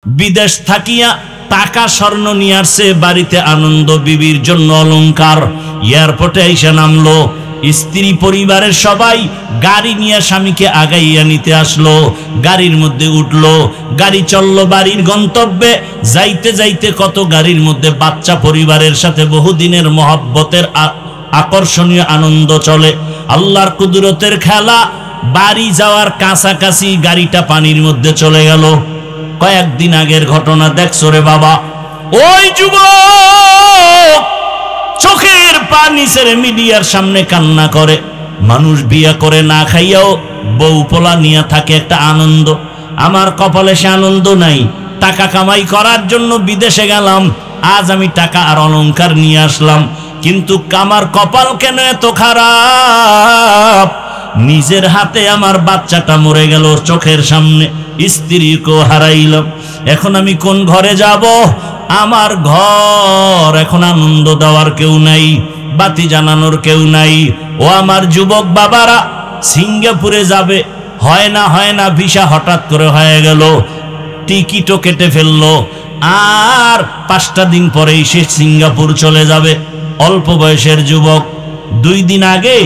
বিদেশ থাকিয়া টাকা স্বর্ণ নিয়ে আসছে, বাড়িতে আনন্দ, বিবির জন্য অলংকার। এয়ারপোর্টে এসে নামলো, স্ত্রী পরিবারের সবাই গাড়ি নিয়ে স্বামীকে আগাইয়া নিতে আসলো। গাড়ির মধ্যে উঠলো, গাড়ি চললো বাড়ির গন্তব্যে। যাইতে যাইতে কত গাড়ির মধ্যে বাচ্চা পরিবারের সাথে বহুদিনের মহব্বতের আকর্ষণীয় আনন্দ চলে। আল্লাহর কুদরতের খেলা, বাড়ি যাওয়ার কাছাকাছি গাড়িটা পানির মধ্যে চলে গেল। কয়েকদিন আগের ঘটনা দেখছো রে বাবা। ওই যুবক চোখের পানি ছেড়ে মিডিয়ার সামনে কান্না করে। মানুষ বিয়ে করে না খাইয়াও বউ পোলা নিয়ে থাকে একটা আনন্দ। আমার কপালে সে আনন্দ নাই। টাকা কামাই করার জন্য বিদেশে গেলাম, আজ আমি টাকা আর অলংকার নিয়ে আসলাম, কিন্তু আমার কপাল কেন এত খারাপ? নিজের হাতে আমার বাচ্চাটা মরে গেল চোখের সামনে, স্ত্রীকেও হারাইলাম। এখন আমি কোন ঘরে যাব? আমার ঘর এখন আনন্দ দেওয়ার কেউ নাই, বাতি জানানোর কেউ নাই। ও আমার যুবক বাবারা, সিঙ্গাপুরে যাবে, হয় না ভিসা হঠাৎ করে হয়ে গেল, টিকিটও কেটে ফেললো, আর 5টা দিন পরেই সে সিঙ্গাপুর চলে যাবে। অল্প বয়সের যুবক। 2 দিন আগে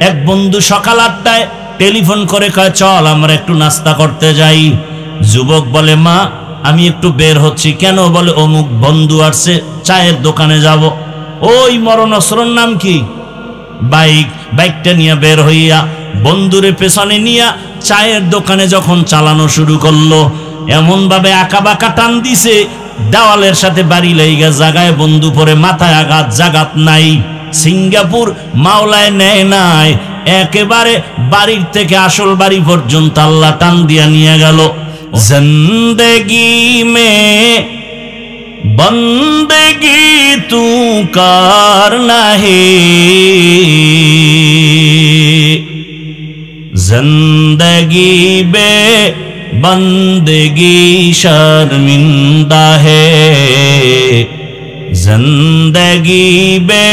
এক বন্ধু সকাল 8টায় টেলিফোন করে কয়, চল আমরা একটু নাস্তা করতে যাই। যুবক বলে, মা আমি একটু বের হচ্ছি। কেন? বলে, অমুক বন্ধু আসছে, চায়ের দোকানে যাব। ওই মরণস্রর নাম কি? বাইকটা নিয়ে বের হইয়া বন্ধুরে পেছনে নিয়ে চায়ের দোকানে যখন চালানো শুরু করলো, এমন ভাবে আঁকা বাঁকা টান দিছে, দেওয়ালের সাথে বাড়ি লেগে জাগায় বন্ধু পরে মাথায় আঘাত, জাগাত নাই। সিঙ্গাপুর মাওলায় নেয় নাই, একেবারে বাড়ির থেকে আসল বাড়ি পর্যন্ত আল্লাহ টান দিয়া নিয়ে গেল। জিন্দেগি মে বন্দেগি তু করনা হে, জিন্দেগি বে বন্দেগি শर्मिंदा है, जिंदगी बे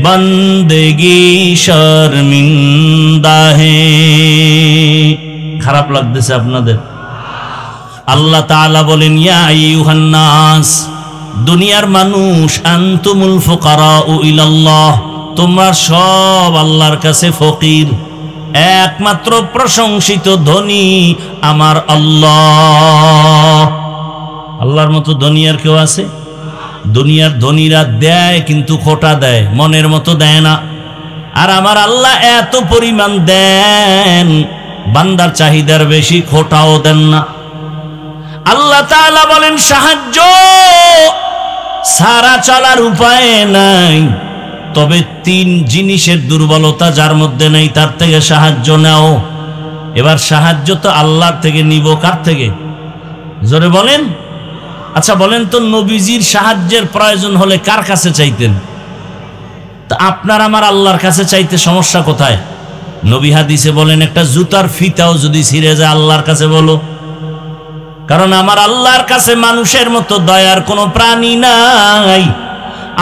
बंदगी शर्मिंदा है। খারাপ লাগতেছে আপনাদের? আল্লাহ তাআলা বলেন, ইয়া আইয়ুহান নাস, দুনিয়ার মানুষ, আনতুমুল ফুকারাউ ইলাল্লাহ, তোমরা সব আল্লাহর কাছে ফকির। একমাত্র প্রশংসিত ধনী আমার আল্লাহ। আল্লাহর মতো ধনী আর কেউ আছে? দুনিয়ার ধনীরা দেয় কিন্তু খোটা দেয়, মনের মতো দেয় না। আর আমার আল্লাহ এত পরিমাণ দেন, বান্দার চাহিদার বেশি, খোটাও দেন না। আল্লাহ তাআলা বলেন, সাহায্য সারা চলার উপায় নাই, তবে 3 জিনিসের দুর্বলতা যার মধ্যে নেই তার থেকে সাহায্য নাও। এবার সাহায্য তো আল্লাহর থেকে নিব, কার থেকে? জোরে বলেন। আচ্ছা বলেন তো, নবীজির সাহায্যের প্রয়োজন হলে কার কাছে চাইতেন? তা আপনার আমার আল্লাহর কাছে চাইতে সমস্যা কোথায়? নবী হাদিসে বলেন, একটা জুতার ফিতাও যদি ছিঁড়ে যায় আল্লাহর কাছে বলো, কারণ আমার আল্লাহর কাছে মানুষের মতো দয়ার কোনো প্রাণী নাই।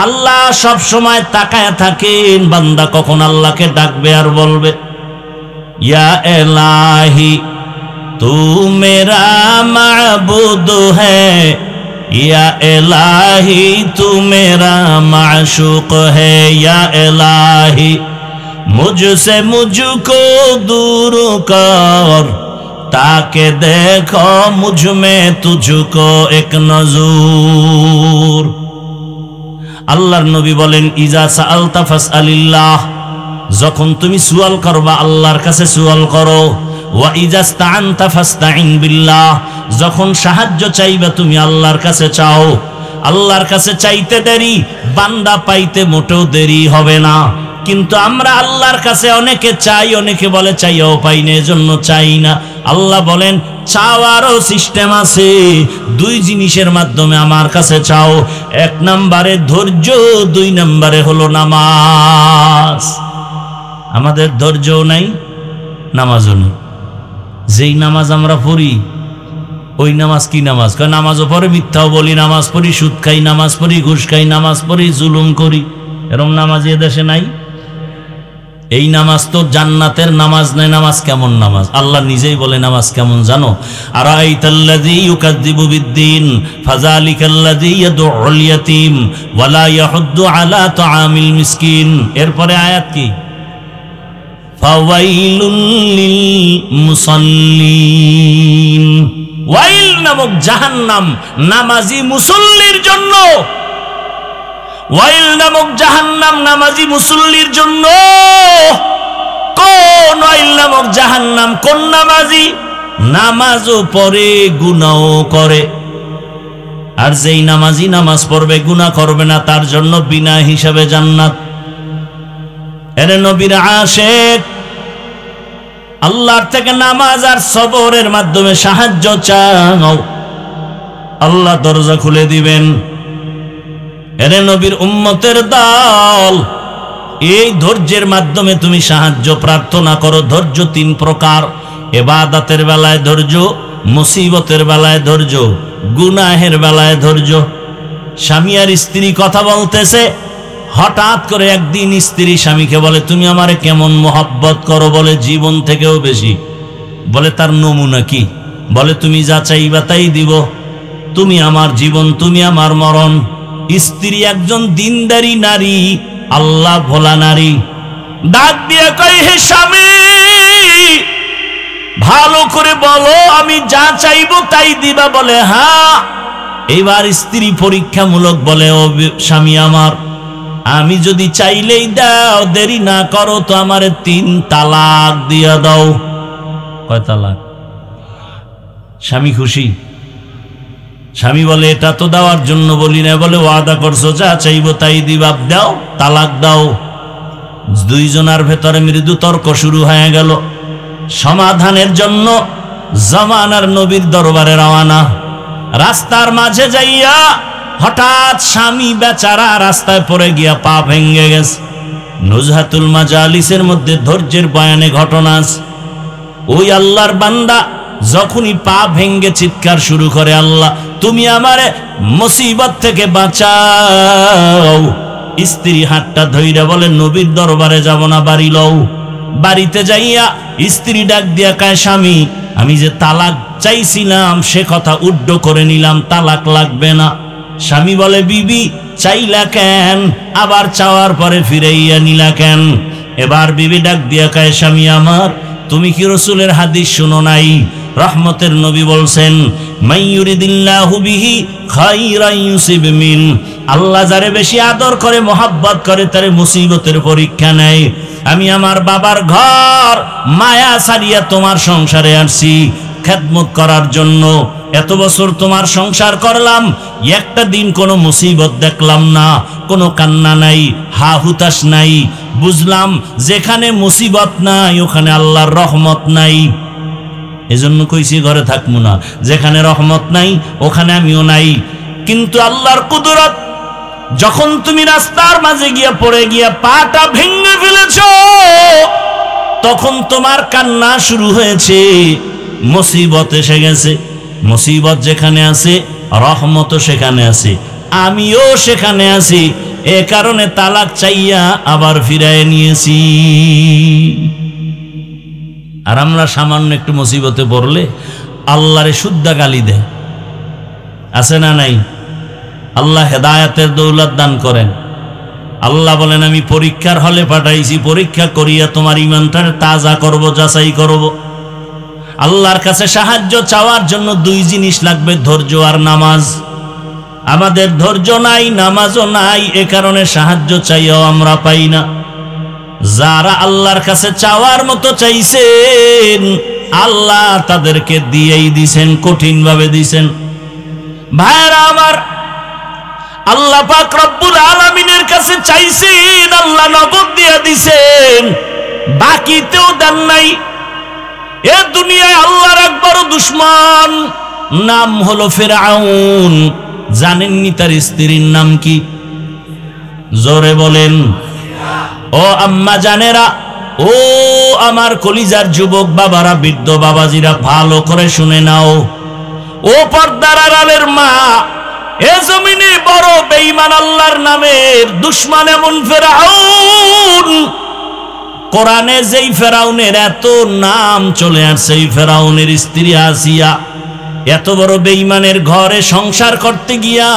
আল্লাহ সব সময় তাকায় থাকেন বান্দা কখন আল্লাহকে ডাকবে আর বলবে, ইয়া ইলাহি তু মেরা মাবুদ হ্যায়, ইয়া ইলাহি তু মেরা মাশুক হ্যায়, ইয়া ইলাহি মুঝসে মুঝকো दूर कर, ताके देखो मुझ में तुझको एक नजूर। আল্লাহর নবী বলেন, ইজা সাআলতা ফাসআলিল্লাহ, যখন তুমি সুয়াল করবা আল্লাহর কাছে সুয়াল করো। ওয়া ইজা ইসতাআনতা ফাসতাইন বিল্লাহ, যখন সাহায্য চাইবা তুমি আল্লাহর কাছে চাও। আল্লাহর কাছে চাইতে দেরি, বান্দা পাইতে মোটেও দেরি হবে না। কিন্তু আমরা আল্লাহর কাছে অনেকে চাই, অনেকে বলে চাইও পাই না, এজন্য চাই না। আল্লাহ বলেন, চাওয়ারও সিস্টেম আছে। 2 জিনিসের মাধ্যমে আমার কাছে চাও। 1 নম্বরে ধৈর্য, 2 নম্বরে হলো নামাজ। আমাদের ধৈর্যও নাই, নামাজও নেই। যেই নামাজ আমরা পড়ি, ওই নামাজ কি নামাজ? নামাজও পড়ে মিথ্যাও বলি, নামাজ পড়ি সুদ খাই, নামাজ পড়ি ঘুষ খাই, নামাজ পড়ি জুলুম করি। এরকম নামাজ এ দেশে নাই। এই নামাজ তো জান্নাতের নামাজ নয়। নামাজ কেমন নামাজ? আল্লাহ নিজেই বলে নামাজ কেমন জানো? আরাইতাল্লাযী ইউকাযযিবু বিদ্দীন ফাযালিকাল্লাযী ইয়াদউল ইয়াতীম ওয়া লা ইয়াহুদ্দু আলা তাআমিল মিসকিন। এরপরে আয়াত কি? ফাওয়াইলুল লিল মুসাল্লিন। ওয়াইল নামক জাহান্নাম নামাজি মুসল্লির জন্য। ওয়াইল নামক জাহান্নাম নামাজি মুসল্লির জন্য। কোন ওয়াইল নামক জাহান্নাম? কোন নামাজি? নামাজও পড়ে গুনাহও করে। আর যেই নামাজি নামাজ পড়বে গুনাহ করবে না, তার জন্য বিনা হিসাবে জান্নাত। এর নবীর আশিক আল্লাহর থেকে নামাজ আর সবরের মাধ্যমে সাহায্য চাও, আল্লাহ দরজা খুলে দিবেন। এরে নবীর উম্মতের দল, এই ধৈর্যের মাধ্যমে তুমি সাহায্য প্রার্থনা করো। ধৈর্য তিন প্রকার: ইবাদতের বেলায় ধৈর্য, মুসিবতের বেলায় ধৈর্য, গুনাহের বেলায় ধৈর্য। স্বামী আর স্ত্রী কথা বলতেছে, হঠাৎ করে একদিন স্ত্রী স্বামীকে বলে, তুমি আমারে কেমন মোহাব্বত করো? বলে জীবন থেকেও বেশি। বলে তার নমুনা কি? বলে তুমি যা চাইবা তাই দিব, তুমি আমার জীবন, তুমি আমার মরণ। স্ত্রী একজন দিনদারি নারী, আল্লাহ ভোলা নারী, ডাক দিয়ে কয়, হে স্বামী ভালো করে বলো, আমি যা চাইবো তাই দিবা? বলে হ্যাঁ। এবার স্ত্রী পরীক্ষামূলক বলে, ও স্বামী আমার, আমি যদি চাইলেই দাও, দেরি না করো তো আমারে 3 তালাক দিয়া দাও। কয় তালাক? স্বামী খুশি। স্বামী বলে, এটা তো দেওয়ার জন্য বলি না। বলে ওয়াদা করছো, যা চাইবো তাই দিবা, দাও, তালাক দাও। দুইজনের ভেতরে মৃদু তর্ক শুরু হয়ে গেল। সমাধানের জন্য জামানার নবীর দরবারে রওনা। রাস্তার মাঝে যাইয়া হঠাৎ স্বামী বেচারা রাস্তায় পড়ে গিয়া পা ভেঙে গেছে। নুজহাতুল মাজালিসের মধ্যে ধৈর্যের বয়ানে ঘটনা আছে। ওই আল্লাহর বান্দা যখনই পা ভেঙে চিৎকার শুরু করে, আল্লাহ তুমি আমারে মুসিবত থেকে বাঁচাও। স্ত্রী হাতটা ধইরা বলে, নবীর দরবারে যাব না, বাড়ি লও। বাড়িতে যাইয়া স্ত্রী ডাক দিয়া কয়, স্বামী আমি যে তালাক চাইছিলাম সে কথা উড্ড করে নিলাম, তালাক লাগবে না। স্বামী বলে, বিবি চাইলা কেন, আবার চাওয়ার পরে ফিরাইয়া নিলা কেন? এবার বিবি ডাক দিয়া কয়, স্বামী আমার, তুমি কি রাসূলের হাদিস শুনো নাই? রহমতের নবী বলছেন, মাইয়ুরিদিল্লাহু বিহি খাইরান ইউসিব মিন। আল্লাহ যারে বেশি আদর করে, মোহাব্বত করে, তারে মুসিবতের পরীক্ষা নেয়। আমি আমার বাবার ঘর মায়া ছাড়িয়া তোমার সংসারে আসছি খেদমত করার জন্য। এত বছর তোমার সংসার করলাম, একটা দিন কোনো মুসিবত দেখলাম না, কোনো কান্না নাই, হা হুতাশ নাই। বুঝলাম যেখানে মুসিবত নাই ওখানে আল্লাহর রহমত নাই। এজন্য কইছি ঘরে থাকবো না, যেখানে রহমত নাই ওখানে আমিও নাই। কিন্তু আল্লাহর কুদরত, যখন তুমি রাস্তার মাঝে গিয়া পড়ে গিয়া পাটা ভেঙে ফেলেছ, তখন তোমার কান্না শুরু হয়েছে। মুসিবত এসে গেছে। মুসিবত যেখানে আছে রহমত সেখানে আছে, আমিও সেখানে আছি। এ কারণে তালাক চাইয়া আবার ফিরায় নিয়েছি। আর আমরা সামান্য একটু মুসিবতে পড়লে আল্লাহরে শুদ্ধা গালি দেয়, আছে না নাই? আল্লাহ হেদায়েতের দৌলত দান করেন। আল্লাহ বলেন, আমি পরীক্ষার হলে পাঠাইছি, পরীক্ষা করিয়া তোমার ঈমানটা তাজা করব, যাচাই করব। আল্লাহর কাছে সাহায্য চাওয়ার জন্য 2 জিনিস লাগবে, ধৈর্য আর নামাজ। আমাদের ধৈর্য নাই, নামাজও নাই, এ কারণে সাহায্য চাইও আমরা পাই না। যারা আল্লাহর কাছে চাওয়ার মতো চাইছেন, আল্লাহ তাদেরকে দিয়েই দিছেন, কঠিন ভাবে দিছেন। ভাইরা আমার, আল্লাহ পাক রব্বুল আলামিনের কাছে চাইছেন, আল্লাহ নগদ দিয়ে দিছেন, বাকিতেও দেন নাই। এ দুনিয়ায় আল্লাহর এক বড় দুশমন, নাম হলো ফিরআউন। জানেননি তার স্ত্রীর নাম কি? জোরে বলেন। ও আম্মা জানেরা, ও আমার কলিজার যুবক বাবারা, বৃদ্ধ বাবাজিরা, ভালো করে শুনে নাও। ও পর্দার আড়ালের মা, এ জমিনে বড় বেঈমান আল্লাহর নামের দুশমন এমন ফিরআউন। কোরআনে যেই ফেরাউনের এত নাম চলে আসছে, এই ফেরাউনের স্ত্রী আসিয়া এত বড় বেঈমানের ঘরে সংসার করতে গিয়া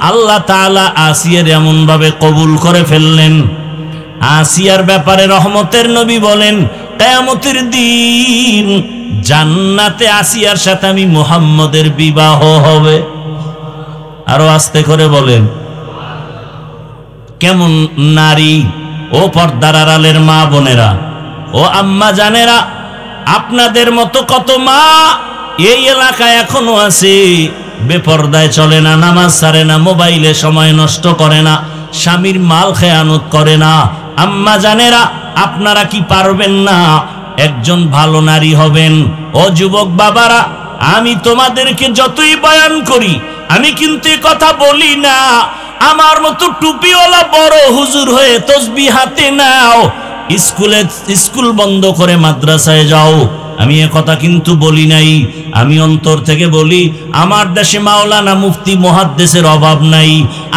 আল্লাহ তাআলা আসিয়ার এমন ভাবে কবুল করে ফেললেন। আসিয়ার ব্যাপারে রহমতের নবী বলেন, কিয়ামতের দিন জান্নাতে আসিয়ার সাথে আমি মুহাম্মদের বিবাহ হবে। আরো আস্তে করে বলেন। কেমন নারী! ও পর্দার আড়ালের মা বোনেরা, ও আম্মা জানেরা, আপনাদের মতো কত মা এই এলাকায় এখনো আছে, বেপর্দায় চলে না, নামাজ ছাড়ে না, মোবাইলে সময় নষ্ট করে না, স্বামীর মাল খেয়ানত করে না। আম্মা জানেরা, আপনারা কি পারবেন না একজন ভালো নারী হবেন? ও যুবক বাবারা, আমি তোমাদেরকে যতই বয়ান করি, আমি কিন্তু এ কথা বলি না আমার মতো টুপিওয়ালা বড় হুজুর হয়ে তসবিহ হাতে নাও, স্কুল বন্ধ করে মাদ্রাসায় যাও, আমি এ কথা কিন্তু বলি নাই। আমি অন্তর থেকে বলি, আমার দেশে মাওলানা মুফতি মুহাদ্দিসের অভাব নাই,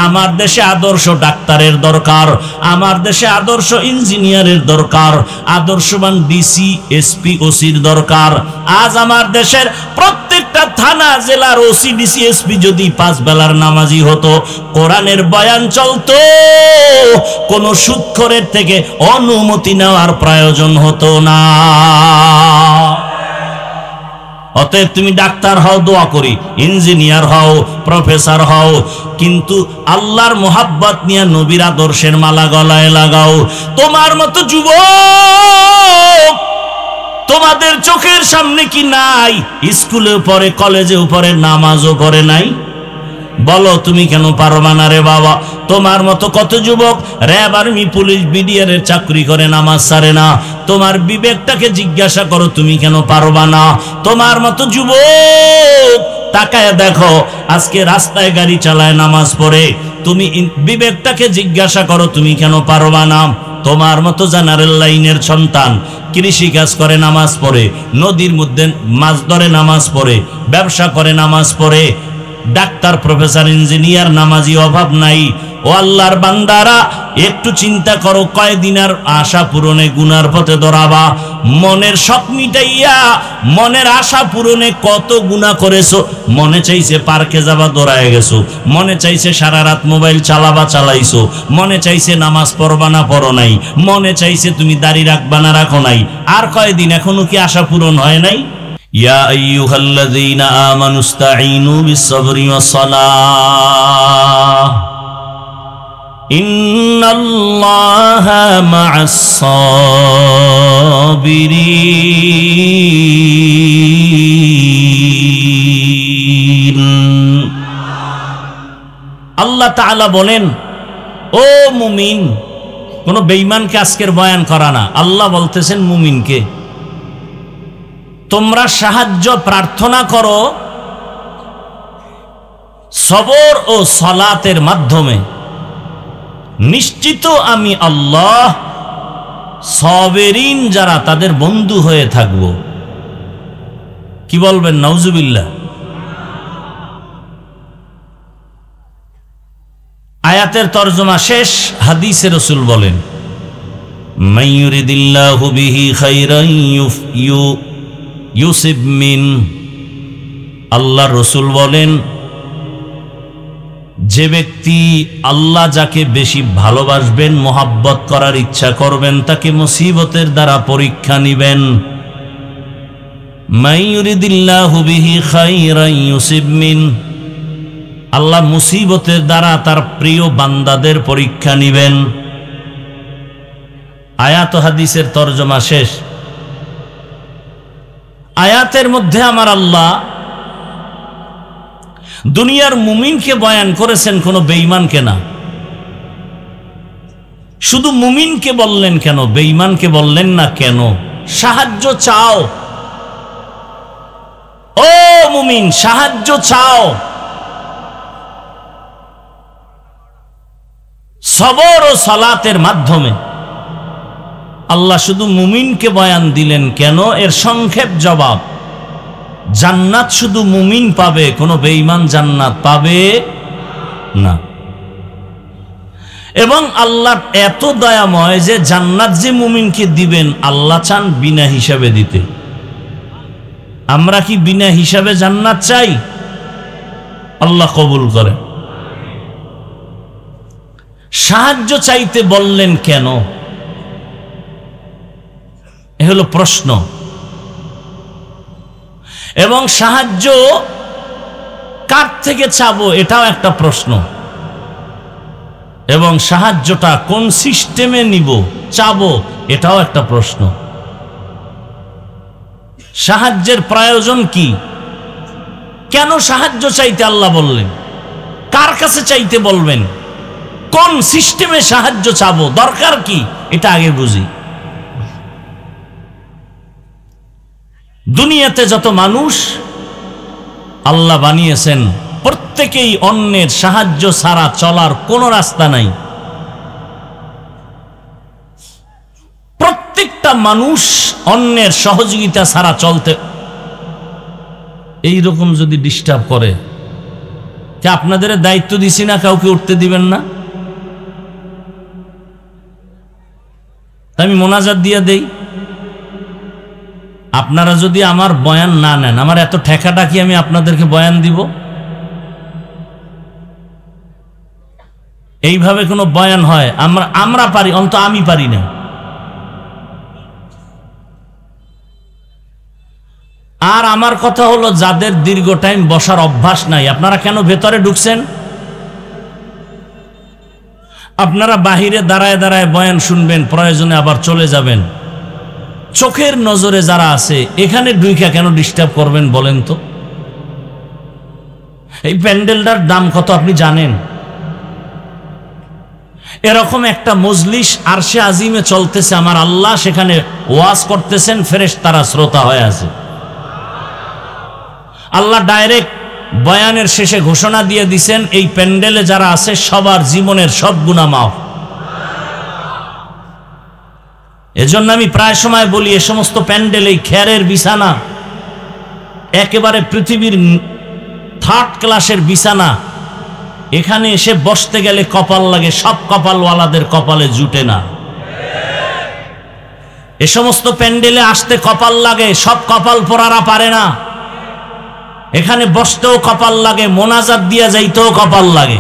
আমার দেশে আদর্শ ডাক্তারের দরকার, আমার দেশে আদর্শ ইঞ্জিনিয়ারের দরকার, আদর্শবান ডিসি এসপি ওসির দরকার। আজ আমার দেশের প্রত্যেকটা থানা জেলার ওসি ডিসি এসপি যদি 5 বেলার নামাজি হতো, কোরআনের বয়ান চলতো, কোন সুদখোরের থেকে অনুমতি নেওয়ার প্রয়োজন হতো না। অতএব তুমি ডাক্তার হও, দোয়া করি, ইঞ্জিনিয়ার হও, প্রফেসর হও, কিন্তু আল্লাহর মোহাব্বত নিয়ে নবীর আদর্শের মালা গলায় লাগাও। তোমার মতো যুবক তোমাদের চোখের সামনে কি নাই? স্কুলেও পড়ে, কলেজেও পড়ে, নামাজও পড়ে নাই? বলো তুমি কেন পারবা না রে বাবা? তোমার মতো কত যুবক র্যাব, আর্মি, পুলিশ, বিডিআর এর চাকরি করে, নামাজ ছাড়ে না। তোমার বিবেকটাকে জিজ্ঞাসা করো, তুমি কেন পারবা না? তোমার মতো যুবক তাকায় দেখো, আজকে রাস্তায় গাড়ি চালায়, নামাজ পড়ে, তুমি বিবেকটাকে জিজ্ঞাসা করো, তুমি কেন পারবা না? তোমার মতো জেনারেল লাইনের সন্তান কৃষি কাজ করে, নামাজ পড়ে, নদীর মধ্যে মাছ ধরে, নামাজ পড়ে, ব্যবসা করে, নামাজ পড়ে, ডাক্তার, প্রফেসর, ইঞ্জিনিয়ার, নামাজি অভাব নাই। ও আল্লাহর বান্দারা, একটু চিন্তা করো, কয়দিনের আশা পূরণে গুনার পথে দৌড়াবা? মনের শখ মিটাইয়া মনের আশা পূরণে কত গুনাহ করেছো। মনে চাইছে পার্কে যাবা, দৌড়ায় গেছো। মনে চাইছে সারা রাত মোবাইল চালাবা, চালাইছো। মনে চাইছে নামাজ পড়বা না, পড়ো নাই। মনে চাইছে তুমি দাড়ি রাখবা না, রাখো নাই। আর কয়দিন, এখনো কি আশা পূরণ হয় নাই? ইয়া আইয়ুহাল্লাযীনা আমানু ইসতাঈনু বিস-সাবরি ওয়াস-সালাহ ইন্নাল্লাহা মা'আস-সাবিরিন। আল্লাহ তাআলা বলেন, ও মুমিন, কোন বেঈমানকে আজকের বয়ান করা না, আল্লাহ বলতেছেন মুমিনকে, তোমরা সাহায্য প্রার্থনা করো সবর ও সালাতের মাধ্যমে, নিশ্চিত আমি আল্লাহ সাবিরিন যারা তাদের বন্ধু হয়ে থাকব। কি বলবেন? নাউজুবিল্লাহ। আয়াতের তরজমা শেষ। হাদিসে রাসূল বলেন, মাইয়ুরিদিল্লাহু বিহি খাইরান ইউসিব মিন। আল্লাহ রসুল বলেন, যে ব্যক্তি আল্লাহ যাকে বেশি ভালোবাসবেন, মোহাব্বত করার ইচ্ছা করবেন, তাকে মুসিবতের দ্বারা পরীক্ষা নিবেন। মাইয়ুরিদিল্লাহু বিহি খাইরান ইউসিব মিন। আল্লাহ মুসিবতের দ্বারা তার প্রিয় বান্দাদের পরীক্ষা নিবেন। আয়াত ও হাদিসের তরজমা শেষ। আয়াতের মধ্যে আমার আল্লাহ দুনিয়ার মুমিনকে বয়ান করেছেন, কোনো বেঈমানকে না। শুধু মুমিনকে বললেন কেন, বেঈমানকে বললেন না কেন? সাহায্য চাও, ও মুমিন, সাহায্য চাও। সবর ও সালাতের মাধ্যমে। আল্লাহ শুধু মুমিনকে বয়ান দিলেন কেন? এর সংক্ষেপ জবাব, জান্নাত শুধু মুমিন পাবে, কোনো বেঈমান জান্নাত পাবে না। এবং আল্লাহ এত দয়াময় যে জান্নাত যে মুমিনকে দিবেন আল্লাহ চান বিনা হিসাবে দিতে। আমরা কি বিনা হিসাবে জান্নাত চাই? আল্লাহ কবুল করে। সাহায্য চাইতে বললেন কেন? এ হলো প্রশ্ন। এবং সাহায্য কার থেকে চাবো এটাও একটা প্রশ্ন। এবং সাহায্যটা কোন সিস্টেমে নিব চাবো এটাও একটা প্রশ্ন। সাহায্যের প্রয়োজন কি? কেন সাহায্য চাইতে আল্লাহ বললেন? কার কাছে চাইতে বলবেন? কোন সিস্টেমে সাহায্য চাবো? দরকার কি? এটা আগে বুঝি। দুনিয়াতে যত মানুষ আল্লাহ বানিয়েছেন প্রত্যেকেই অন্যের সাহায্য ছাড়া চলার কোনো রাস্তা নাই। প্রত্যেকটা মানুষ অন্যের সহযোগিতা ছাড়া চলতে, এইরকম যদি ডিস্টার্ব করে, কে আপনাদের দায়িত্ব দিছি না কাউকে উঠতে দিবেন না? আমি মোনাজাত দিয়ে দেই, আপনারা যদি আমার বয়ান না নেন, আমার এত ঠেকাটা কি আমি আপনাদেরকে বয়ান দিব? এইভাবে কোনো বয়ান হয়? আমরা পারি, অন্তত আমি পারি না। আর আমার কথা হলো, যাদের দীর্ঘ টাইম বসার অভ্যাস নাই, আপনারা কেন ভেতরে ঢুকছেন? আপনারা বাহিরে দাঁড়ায় দাঁড়ায় বয়ান শুনবেন, প্রয়োজনে আবার চলে যাবেন। চোখের নজরে যারা আছে এখানে ঢুইকা কেন ডিস্টার্ব করবেন বলেন তো? এই প্যান্ডেলটার দাম কত আপনি জানেন? এরকম একটা মজলিস আরশে আজিমে চলতেছে, আমার আল্লাহ সেখানে ওয়াজ করতেছেন, ফেরেশতারা শ্রোতা হয়ে আছে। আল্লাহ ডাইরেক্ট বয়ানের শেষে ঘোষণা দিয়ে দিছেন, এই প্যান্ডেলে যারা আছে সবার জীবনের সব গুনাহ মাফ। এজন্য আমি প্রায় সময় বলি, এ সমস্ত প্যান্ডেল এই খেরের বিছানা, একেবারে পৃথিবীর 3rd ক্লাসের বিছানা। এখানে এসে বসতে গেলে কপাল লাগে, সব কপালওয়ালাদের কপালে জুটে না। এ সমস্ত প্যান্ডেলে আসতে কপাল লাগে, সব কপাল পোড়ারা পারে না। এখানে বসতেও কপাল লাগে, মোনাজাত দিয়া যাইতেও কপাল লাগে।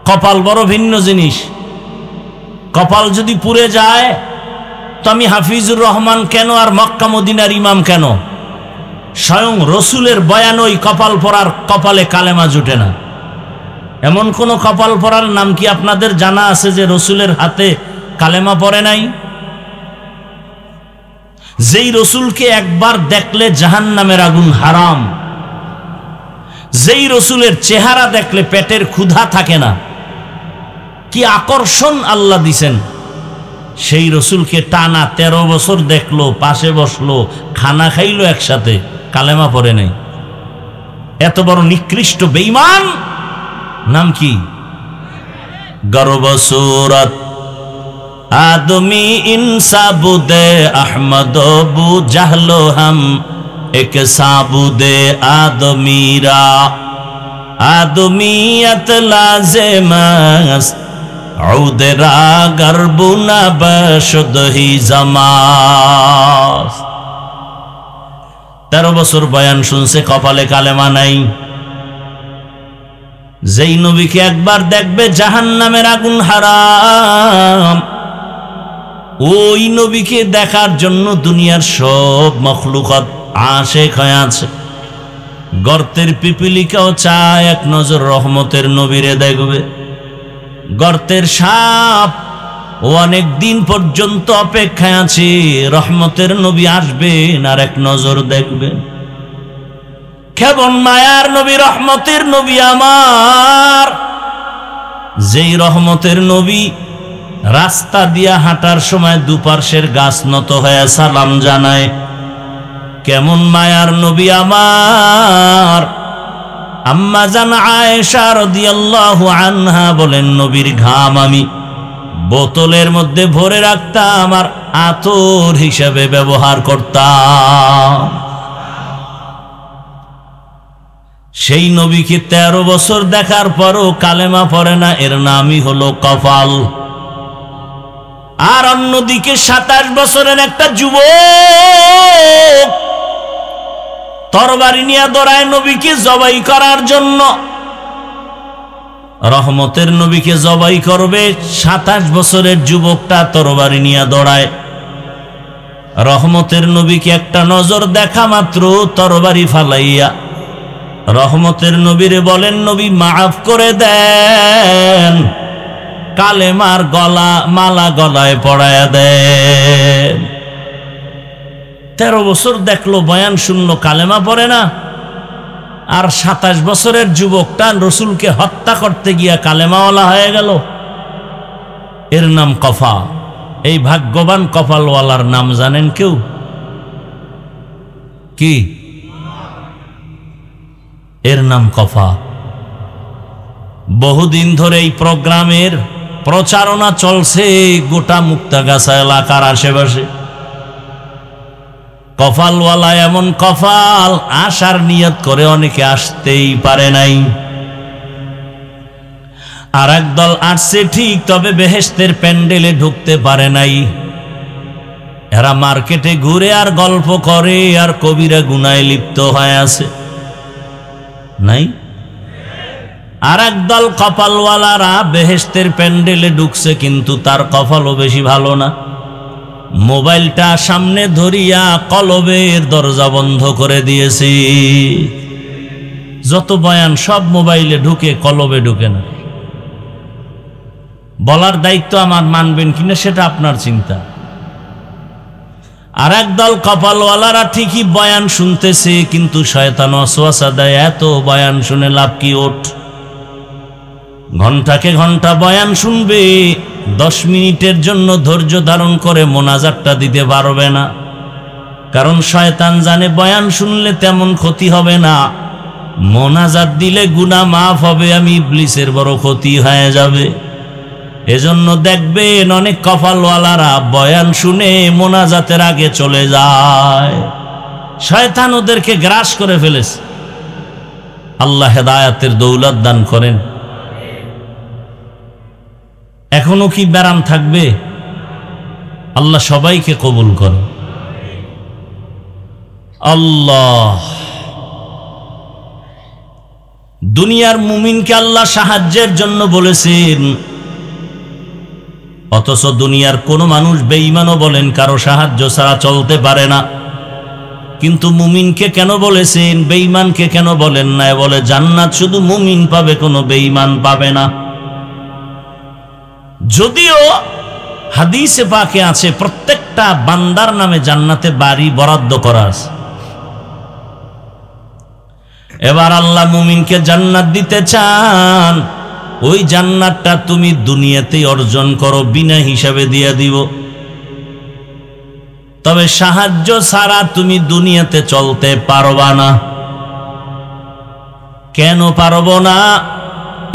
কপাল বড় ভিন্ন জিনিস। কপাল যদি পুড়ে যায় তো আমি হাফিজুর রহমান কেন আর মক্কা মদিনার ইমাম কেন? স্বয়ং রসুলের বয়ান ওই কপাল পড়ার কপালে কালেমা জুটে না। এমন কোন কপাল পড়ার নাম কি আপনাদের জানা আছে যে রসুলের হাতে কালেমা পড়ে নাই? যেই রসুলকে একবার দেখলে জাহান্নামের আগুন হারাম, যেই রসুলের চেহারা দেখলে পেটের ক্ষুধা থাকে না, কি আকর্ষণ আল্লাহ দিছেন, সেই রসুলকে টানা 13 বছর দেখলো, পাশে বসলো, খানা খাইলো একসাথে, কালেমা পড়ে নাই। এত বড় নিকৃষ্ট বেঈমান, নাম কি? গর্ব সুরত आदमी इंसाबुदे अहमद बु जहलो हम एक साबुदे आदमीरा आदमीयत लाज़िमस औदरा गर्बुना बशुद ही जमास। 13 বছর বয়ান শুনছে, কপালে কালেমা নাই। যেই নবীকে একবার দেখবে জাহান্নামের আগুন হারাম, ওই নবীকে দেখার জন্য দুনিয়ার সব মখলুকাত আশিক হয়ে আছে। গর্তের পিপিলিকাও চায় এক নজর রহমতের নবীরে দেখবে। গর্তের সাপ ও অনেক দিন পর্যন্ত অপেক্ষায় আছে, রহমতের নবী আসবেন আর এক নজর দেখবেন। কেমন মায়ার নবী, রহমতের নবী আমার, যেই রহমতের নবী রাস্তা দিয়া হাঁটার সময় দুপার্শ্বের গাছ নত হয়ে সালাম জানায়। কেমন মায়ার নবী আমার। আম্মা জান আয়েশা রাদিয়াল্লাহু আনহা বলেন, নবীর ঘাম আমি বোতলের মধ্যে ভরে রাখতাম আর আতর হিসেবে ব্যবহার করতাম। সেই নবীকে 13 বছর দেখার পরও কালেমা পড়ে না, এর নামই হলো কফাল। আর অন্যদিকে 27 বছরের একটা যুবক তরবারি নিয়ে দৌড়ায় নবীকে জবাই করার জন্য। রহমতের নবীকে জবাই করবে, 27 বছরের যুবকটা তরবারি নিয়ে দৌড়ায়। রহমতের নবীকে একটা নজর দেখা মাত্র তরবারি ফালাইয়া রহমতের নবীরে বলেন, নবী মাফ করে দেন, কালেমার মালা গলায় পড়ায়া দেন। 13 বছর দেখলো, বয়ান শুনলো, কালেমা পড়ে না। আর 27 বছরের যুবকটা রসুলকে হত্যা করতে গিয়া কালেমাওয়ালা হয়ে গেল। এর নাম কফা। এই ভাগ্যবান কপালওয়ালার নাম জানেন কেউ? কি? এর নাম কফা। বহুদিন ধরে এই প্রোগ্রামের প্রচারণা চলছে গোটা মুক্তাগাছা এলাকার আশেপাশে। কফালওয়ালা এমন কফাল, আসার নিয়ত করে অনেকে আসতেই পারে নাই। আর একদল আসছে ঠিক, তবে বেহেশতের প্যান্ডেলে ঢুকতে পারে নাই। এরা মার্কেটে ঘুরে আর গল্প করে আর কবিরা গুনায় লিপ্ত হয়ে আছে, নাই? আর একদল কপালওয়ালারা বেহেশতের প্যান্ডেলে ঢুকছে, কিন্তু তার কপালও বেশি ভালো না। মোবাইলটা সামনে ধরিয়া কলবের দরজা বন্ধ করে দিয়েছি। যত বয়ান সব মোবাইলে ঢুকে, কলবে ঢুকে না। বলার দায়িত্ব আমার, মানবেন কিনা সেটা আপনার চিন্তা। আর একদল কপালওয়ালারা ঠিকই বয়ান শুনতেছে, কিন্তু শয়তান ওয়াসওয়াসা দেয়, এত বয়ান শুনে লাভ কি? ওঠ, ঘন্টাকে ঘন্টা বয়ান শুনবে, 10 মিনিটের জন্য ধৈর্য ধারণ করে মোনাজাতটা দিতে পারবে না। কারণ শয়তান জানে বয়ান শুনলে তেমন ক্ষতি হবে না, মোনাজাত দিলে গুনাহ মাফ হবে, আমি ইবলিসের বড় ক্ষতি হয়ে যাবে। এজন্য দেখবেন অনেক কপালওয়ালারা বয়ান শুনে মোনাজাতের আগে চলে যায়। শয়তান ওদেরকে গ্রাস করে ফেলেছে। আল্লাহ হেদায়েতের দৌলত দান করেন। এখনো কি ব্যারাম থাকবে? আল্লাহ সবাইকে কবুল করে। আল্লাহ দুনিয়ার মুমিনকে আল্লাহ সাহায্যের জন্য বলেছেন, অথচ দুনিয়ার কোন মানুষ বেঈমানও বলেন কারো সাহায্য ছাড়া চলতে পারে না। কিন্তু মুমিনকে কেন বলেছেন, বেঈমানকে কেন বলেন না? বলে জান্নাত শুধু মুমিন পাবে, কোনো বেঈমান পাবে না। যদিও হাদিসে পাকে আছে প্রত্যেকটা বান্দার নামে জান্নাতে বাড়ি বরাদ্দ করা আছে। এবার আল্লাহ মুমিনকে জান্নাত দিতে চান, ওই জান্নাতটা তুমি দুনিয়াতেই অর্জন করো, বিনা হিসাবে দিয়ে দিব। তবে সাহায্য ছাড়া তুমি দুনিয়াতে চলতে পারবা না। কেন পারবো না?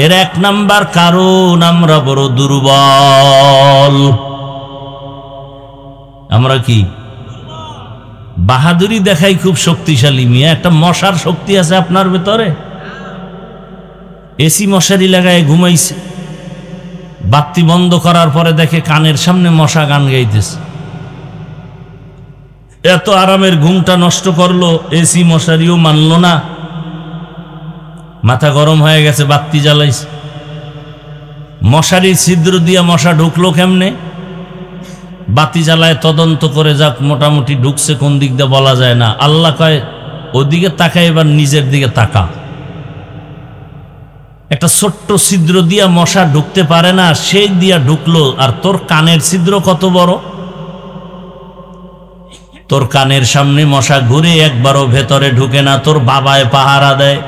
এর 1 নাম্বার কারণ, আমরা বড় দুর্বল। আমরা কি বাহাদুরি দেখাই খুব শক্তিশালী। মিয়া, একটা মশার শক্তি আছে আপনার ভেতরে? এসি মশারি লাগায় ঘুমাইছে, বাতি বন্ধ করার পরে দেখে কানের সামনে মশা গান গাইতেছে। এত আরামের ঘুমটা নষ্ট করলো, এসি মশারিও মানলো না, মাথা গরম হয়ে গেছে, বাতি জ্বালাইছে। মশারির ছিদ্র দিয়া মশা ঢুকলো কেমনে? বাতি জ্বালায় তদন্ত করে যাক, মোটামুটি ঢুকছে কোন দিক দিয়ে বলা যায় না। আল্লাহ কয় ওদিকে তাকায়, এবার নিজের দিকে তাকা। একটা ছোট্ট ছিদ্র দিয়া মশা ঢুকতে পারে না, সেই দিয়া ঢুকলো। আর তোর কানের ছিদ্র কত বড়! তোর কানের সামনে মশা ঘুরে একবারও ভেতরে ঢুকে না, তোর বাবায় পাহারা দেয়।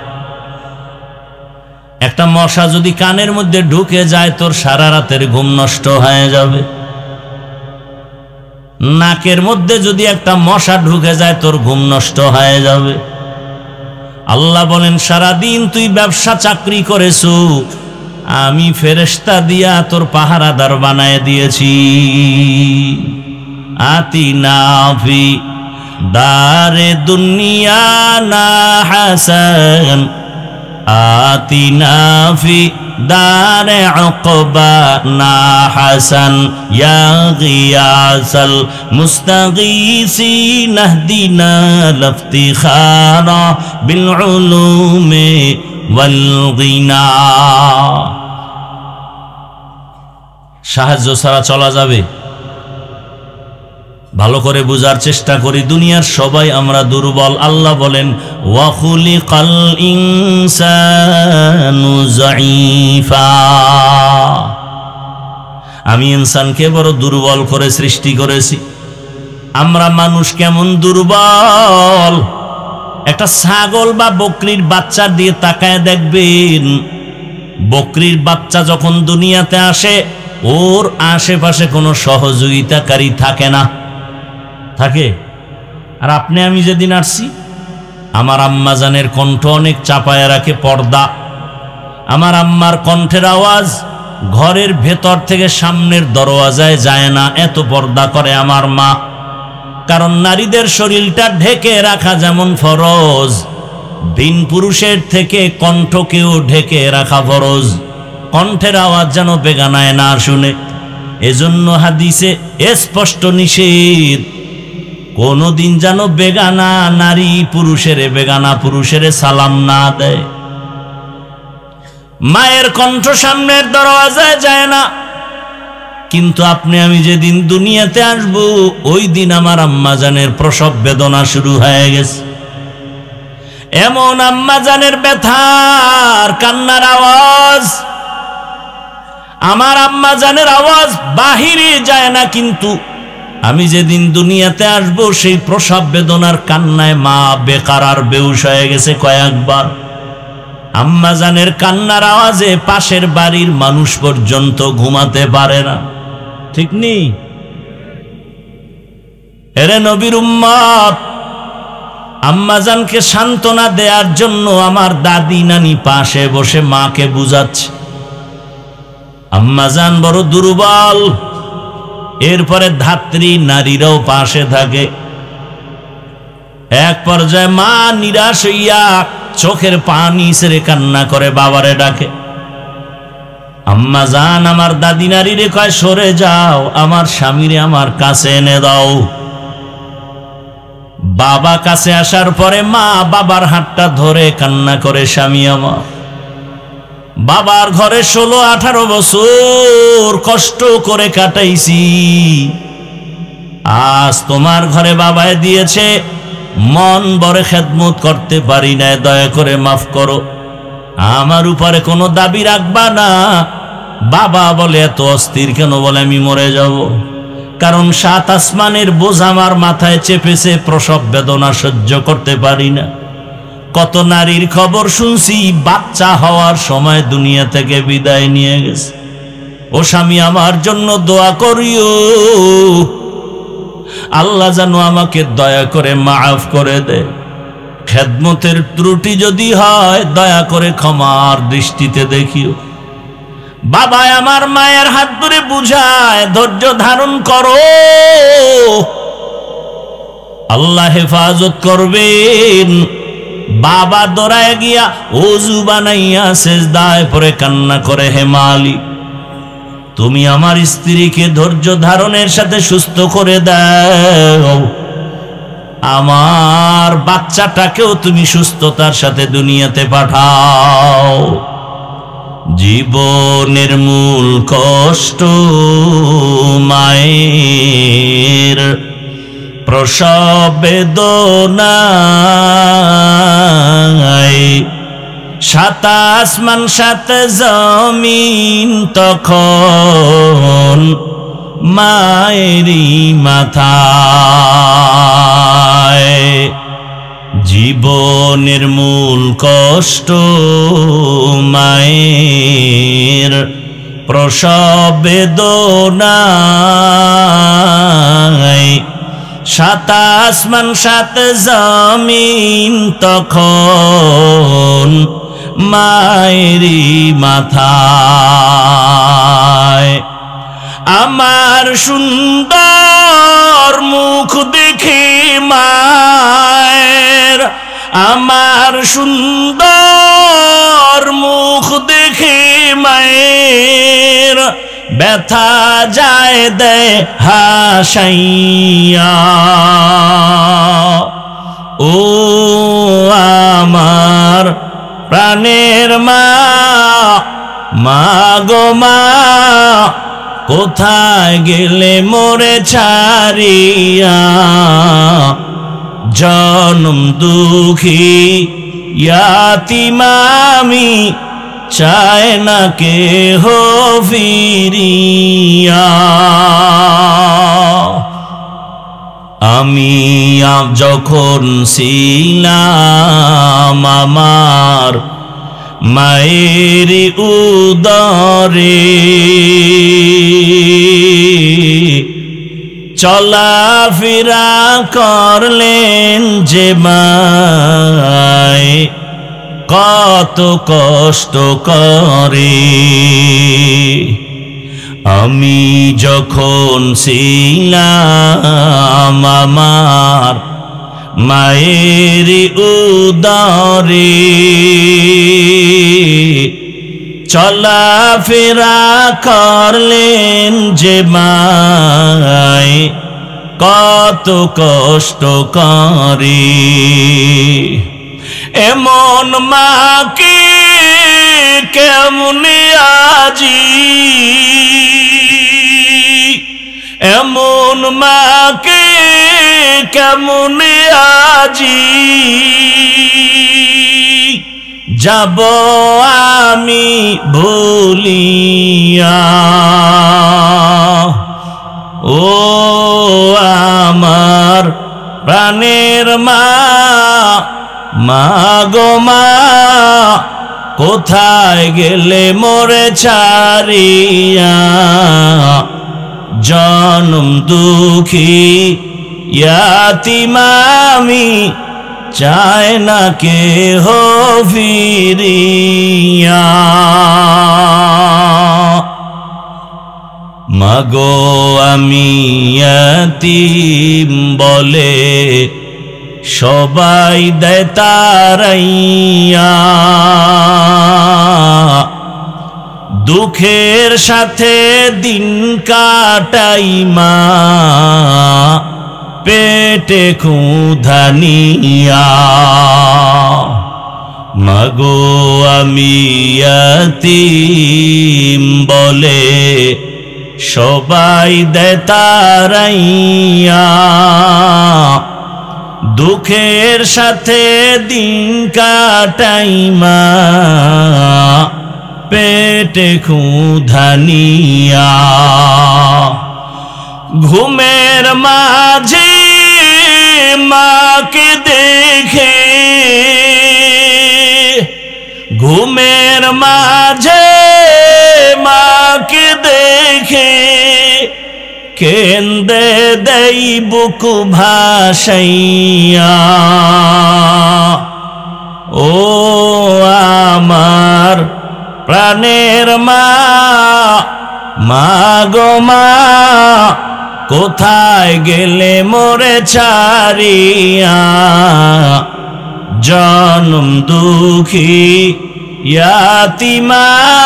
একটা মশা যদি কানের মধ্যে ঢুকে যায়, তোর সারা রাতের ঘুম নষ্ট হয়ে যাবে। নাকের মধ্যে যদি একটা মশা ঢুকে যায়, তোর ঘুম নষ্ট হয়ে যাবে। আল্লাহ বলেন, সারাদিন তুই ব্যবসা চাকরি করেছো, আমি ফেরেশতা দিয়া তোর পাহারাদার বানায় দিয়েছি। আতিনা ফি দারে দুনিয়া না হাসান আতিনা ফি দারে উকবানা হাসান ইয়া গিয়াসাল মুস্তাগীসিন ইহদিনা লিফতিখারা বিল উলুমি ওয়াল গিনা। সাহায্য ছাড়া চলা যাবে? ভালো করে বুঝার চেষ্টা করি। দুনিয়ার সবাই আমরা দুর্বল। আল্লাহ বলেন ওয়া খুলিকাল ইনসানু যায়ীফা, আমি ইনসানকে বড় দুর্বল করে সৃষ্টি করেছি। আমরা মানুষ কেমন দুর্বল! একটা ছাগল বা বকরির বাচ্চার দিয়ে তাকায় দেখবেন, বকরির বাচ্চা যখন দুনিয়াতে আসে ওর আশেপাশে কোনো সহযোগিতাকারী থাকে না, থাকে? আর আপনি আমি যেদিন আসছি, আমার আম্মা জানের কণ্ঠ অনেক চাপায় রাখে পর্দা। আমার আম্মার কণ্ঠের আওয়াজ ঘরের ভেতর থেকে সামনের দরওয়াজায় যায় না, এত পর্দা করে আমার মা। কারণ নারীদের শরীরটা ঢেকে রাখা যেমন ফরজ, ভিন পুরুষের থেকে কণ্ঠকেও ঢেকে রাখা ফরজ। কণ্ঠের আওয়াজ যেন বেগানায় না শুনে। এজন্য হাদিসে স্পষ্ট নিষেধ, কোনদিন যেন বেগানা নারী বেগানা পুরুষের সালাম না দেয়। মায়ের কণ্ঠ সামনের দরওয়াজায় যায় না। কিন্তু আপনি আমি যেদিন দুনিয়াতে আসব, ওই দিন আমার আম্মা জানের প্রসব বেদনা শুরু হয়ে গেছে। এমন আম্মা জানের ব্যথার কান্নার আওয়াজ, আমার আম্মা জানের আওয়াজ বাহিরে যায় না। কিন্তু আমি যেদিন দুনিয়াতে আসব, সেই প্রসব বেদনার কান্নায় মা বেকারার বেহুশ হয়ে গেছে কয়েকবার। আম্মা জানের কান্নার আওয়াজে পাশের বাড়ির মানুষ পর্যন্ত ঘুমাতে পারে না, ঠিক নেই? এরে নবীর উম্মত, আম্মা জানকে সান্ত্বনা দেওয়ার জন্য আমার দাদি নানি পাশে বসে মাকে বুঝাচ্ছে, আম্মা জান বড় দুর্বল। এরপরে ধাত্রী নারীরাও পাশে থাকে। এক পর্যায়ে মা নিরাশ হইয়া চোখের পানি ছেড়ে কান্না করে বাবারে ডাকে। আম্মা জান আমার দাদি নারীরে কয়, সরে যাও, আমার স্বামীরে আমার কাছে এনে দাও। বাবা কাছে আসার পরে মা বাবার হাতটা ধরে কান্না করে, স্বামী আমার, বাবার ঘরে 16-18 বছর কষ্ট করে কাটাইছি, আজ তোমার ঘরে বাবায় দিয়েছে, মন ভরে খেদমত করতে পারি না, দয়া করে মাফ করো, আমার উপরে কোনো দাবি রাখবা না। বাবা বলে, এত অস্থির কেন? বলে, আমি মরে যাব, কারণ 7 আসমানের বোঝ আমার মাথায় চেপেছে, প্রসব বেদনা সহ্য করতে পারি না। কত নারীর খবর শুনছি, বাচ্চা হওয়ার সময় দুনিয়া থেকে বিদায় নিয়ে গেছে। ও স্বামী, আমার জন্য দোয়া করিও, আল্লাহ যেন আমাকে দয়া করে মাফ করে দে। খেদমতের ত্রুটি যদি হয়, দয়া করে ক্ষমার দৃষ্টিতে দেখিও। বাবা আমার মায়ের হাত ধরে বুঝায়, ধৈর্য ধারণ করো, আল্লাহ হেফাজত করবেন। বাবা দৌড়ায় গিয়া ওযু বানাইয়া সেজদায় পড়ে কান্না করে, হে মালিক, তুমি আমার স্ত্রীকে ধৈর্য ধারণের সাথে সুস্থ করে দাও, আমার বাচ্চাটাকেও তুমি সুস্থতার সাথে দুনিয়াতে পাঠাও। জীবনের মূল কষ্ট মায়ের, প্রসব বেদনায় 7 আসমান 7 জমিন তখন মায়েরই মাথায়। জীবনের মূল কষ্ট মায়ের, প্রসব বেদনায় 7 আসমান 7 জমিন তখন মায়েরই মাথায়। আমার সুন্দর মুখ দেখে মায়ের, আমার সুন্দর মুখ দেখে মায়ের ব্যথা যায় দেয় হাসাইয়া। ও আমার প্রাণের মা, মা গো মা, কোথায় গেলে মোরে ছাড়িয়া? জনম দুঃখী ইয়াতীম আমি, চায় না কেহ ফিরিয়া। আমি যখন ছিলাম আমার মায়ের উদরে, চলাফেরা করলেন যে মায়, কত কষ্ট করে। আমি যখন ছিলাম আমার মায়ের উদরে, চলাফেরা করলেন যে মায়, কত কষ্ট করে। এমন মাকে কেমনে আজি, এমন মাকে কেমনে আজি যাব আমি ভুলিয়া। ও আমার প্রাণের মা, মা গো মা, কোথায় গেলে মোরে ছাড়িয়া? জনম দুঃখী ইয়াতীম আমি, চায় না কেহ ফিরিয়া। মাগো আমি ইয়াতীম বলে সবাই দেয় তাড়াইয়া, দুঃখের সাথে দিন কাটাই মা, পেটে ক্ষুধা নিয়া। মাগো আমি ইয়াতীম বলে সবাই দেয় তাড়াইয়া, দুঃখের সাথে দিন কাটাই মা, পেটে ক্ষুধা নিয়া। ঘুমের মাঝে মাকে দেখে, ঘুমের মাঝে মাকে দেখে, কেন্দে দেই বুক ভাসাইয়া। ও আমার প্রাণের মা, মা গো মা, কোথায় গেলে মোরে ছাড়িয়া? জনম দুঃখী ইয়াতীম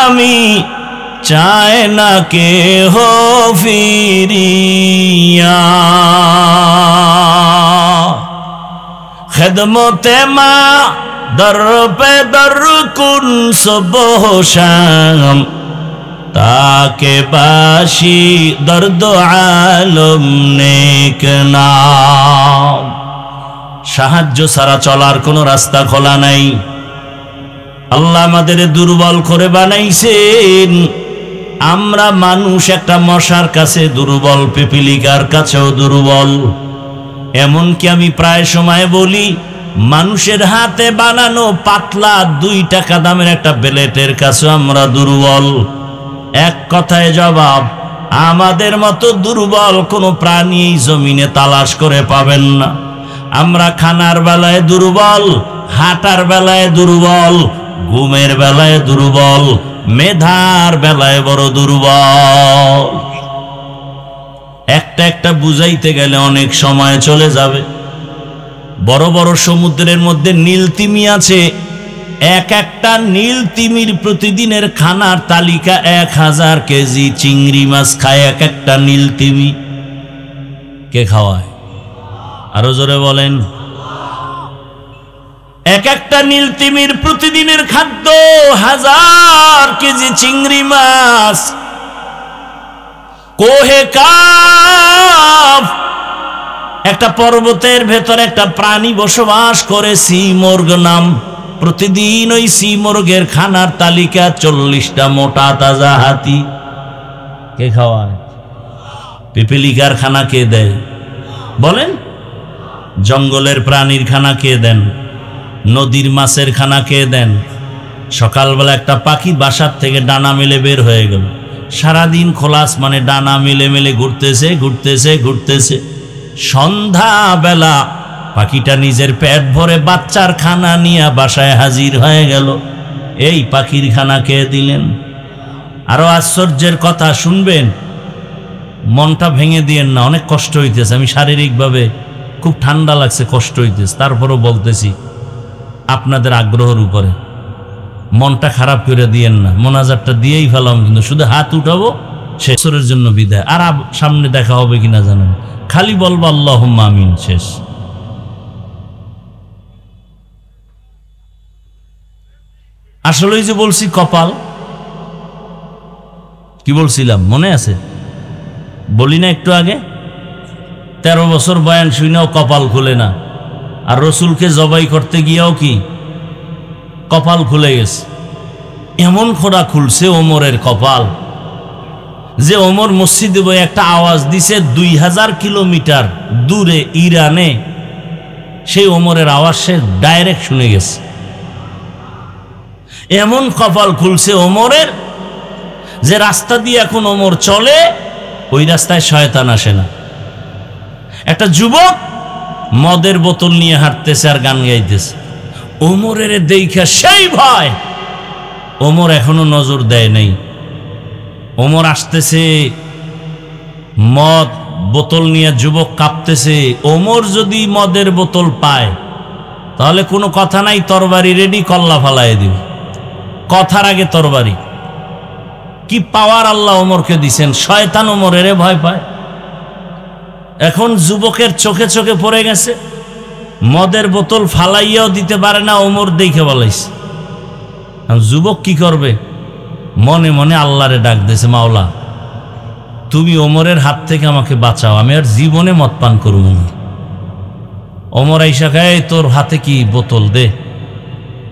আমি, চায় না কেহ ফিরিয়া। খেদমতে মা দর পে দর কুন সুবহ শাম, তাকে বাসি দর্দ আলম নেক নাম। সাহায্য ছাড়া চলার কোনো রাস্তা খোলা নাই। আল্লাহ আমাদের দুর্বল করে বানাইছেন। আমরা মানুষ একটা মশার কাছে দুর্বল, পিপিলিকার কাছেও দুর্বল। এমনকি আমি প্রায় সময় বলি, মানুষের হাতে বানানো পাতলা 2 টাকা দামের একটা ব্লেটের কাছে আমরা দুর্বল। এক কথায় জবাব, আমাদের মতো দুর্বল কোনো প্রাণী এই জমিনে তালাশ করে পাবেন না। আমরা খানার বেলায় দুর্বল, হাঁটার বেলায় দুর্বল, ঘুমের বেলায় দুর্বল, মেধার বেলায় বড় দুর্বল। একটা একটা বুঝাইতে গেলে অনেক সময় চলে যাবে। বড় বড় সমুদ্রের মধ্যে নীল তিমি আছে, এক একটা নীল তিমির প্রতিদিনের খানার তালিকা 1000 কেজি চিংড়ি মাছ খায় এক একটা নীল তিমি। কে খাওয়ায়? আরো জোরে বলেন। এক একটা নীল তিমির প্রতিদিনের খাদ্য 1000 কেজি চিংড়ি মাছ। কোহে কাফ একটা পর্বতের ভেতরে একটা প্রাণী বসবাস করে, সিমর্গ নাম। প্রতিদিন ওই সিমর্গের খানার তালিকা 40টা মোটা তাজা হাতি। কে খাওয়ায়? পিপিলিকার খানা কে দেয় বলেন? জঙ্গলের প্রাণীর খানা কে দেন? নদীর মাছের খানা কে দেন? সকালবেলা একটা পাখি বাসার থেকে ডানা মেলে বের হয়ে গেল, সারাদিন খোলা আসমানে ডানা মেলে মেলে ঘুরতেছে ঘুরতেছে ঘুরতেছে। সন্ধ্যাবেলা পাখিটা নিজের পেট ভরে বাচ্চার খানা নিয়ে বাসায় হাজির হয়ে গেল। এই পাখির খানা কে দিলেন? আরো আশ্চর্যের কথা শুনবেন, মনটা ভেঙে দিয়েন না, অনেক কষ্ট হইতেছে। আমি শারীরিকভাবে খুব ঠান্ডা লাগছে, কষ্ট হইতেছে, তারপরও বলতেছি আপনাদের আগ্রহের উপরে। মনটা খারাপ করে দিয়েন না, মোনাজাতটা দিয়েই ফেলাম, কিন্তু শুধু হাত উঠাবো, শেষের জন্য বিদায়। আর সামনে দেখা হবে কিনা জানেন, খালি বলবো আল্লাহুম্মা আমিন, শেষ। আসলে যে বলছি কপাল, কি বলছিলাম মনে আছে? বলি না একটু আগে, 13 বছর বয়ান শুনেও কপাল খুলে না, আর রসুলকে জবাই করতে গিয়েও কি কপাল খুলে গেছে। এমন খোঁড়া খুলছে ওমরের কপাল যে ওমর মসজিদে বই একটা আওয়াজ দিছে 2000 কিলোমিটার দূরে ইরানে, সেই ওমরের আওয়াজ সে ডাইরেক্ট শুনে গেছে। এমন কপাল খুলছে ওমরের যে রাস্তা দিয়ে এখন ওমর চলে, ওই রাস্তায় শয়তান আসে না। একটা যুবক মদের বোতল নিয়ে হাঁটতেছে আর গান গাইতেছে, ওমরের দেখা সেই ভয়, ওমর এখনো নজর দেয় নাই। ওমর আসতেছে, মদ বোতল নিয়ে যুবক কাঁপতেছে। ওমর যদি মদের বোতল পায় তাহলে কোনো কথা নাই, তরবারি রেডি, কল্লা ফালায় দিবে। কথার আগে তরবারি। কি পাওয়ার আল্লাহ ওমরকে দিছেন! শয়তান ওমরের ভয় পায়। এখন যুবকের চোখে চোখে পড়ে গেছে, মদের বোতল ফালাইয়াও দিতে পারে না, ওমর দেখে বলাইছে। যুবক কি করবে? মনে মনে আল্লাহরে ডাক দিয়েছে, মাওলা তুমি ওমরের হাত থেকে আমাকে বাঁচাও, আমি আর জীবনে মদ পান করব না। ওমর আইসা খায়, তোর হাতে কি বোতল দে।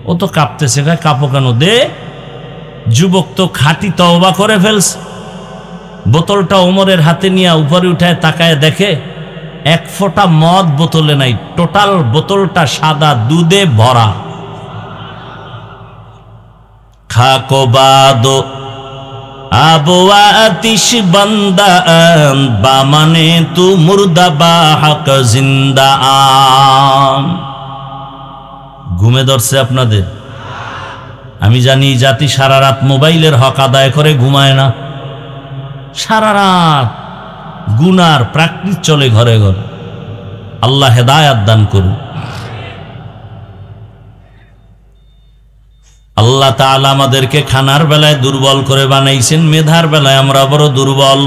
ও তো কাঁপতেছে, খায় কাঁপো কেন, দে। যুবক তো খাঁটি তওবা করে ফেলছে। বোতলটা ওমরের হাতে নিয়ে উপরে উঠায় তাকায় দেখে 1 ফোঁটা মদ বোতলে নাই, টোটাল বোতলটা সাদা দুধে ভরা। খাকো বাদো আবো আতিশ বান্দা বামানে তু মুর্দা বা হক জিন্দা। ঘুমে ধরছে আপনাদের? আমি জানি জাতি সারা রাত মোবাইলের হক আদায় করে ঘুমায় না, সারা রাত গুনার প্র্যাকটিস চলে ঘরে ঘরে। আল্লাহ হেদায়াত দান করুন। আল্লাহ তাআলা আমাদেরকে খানার বেলায় দুর্বল করে বানাইছেন, মেধার বেলায় আমরা বড় দুর্বল।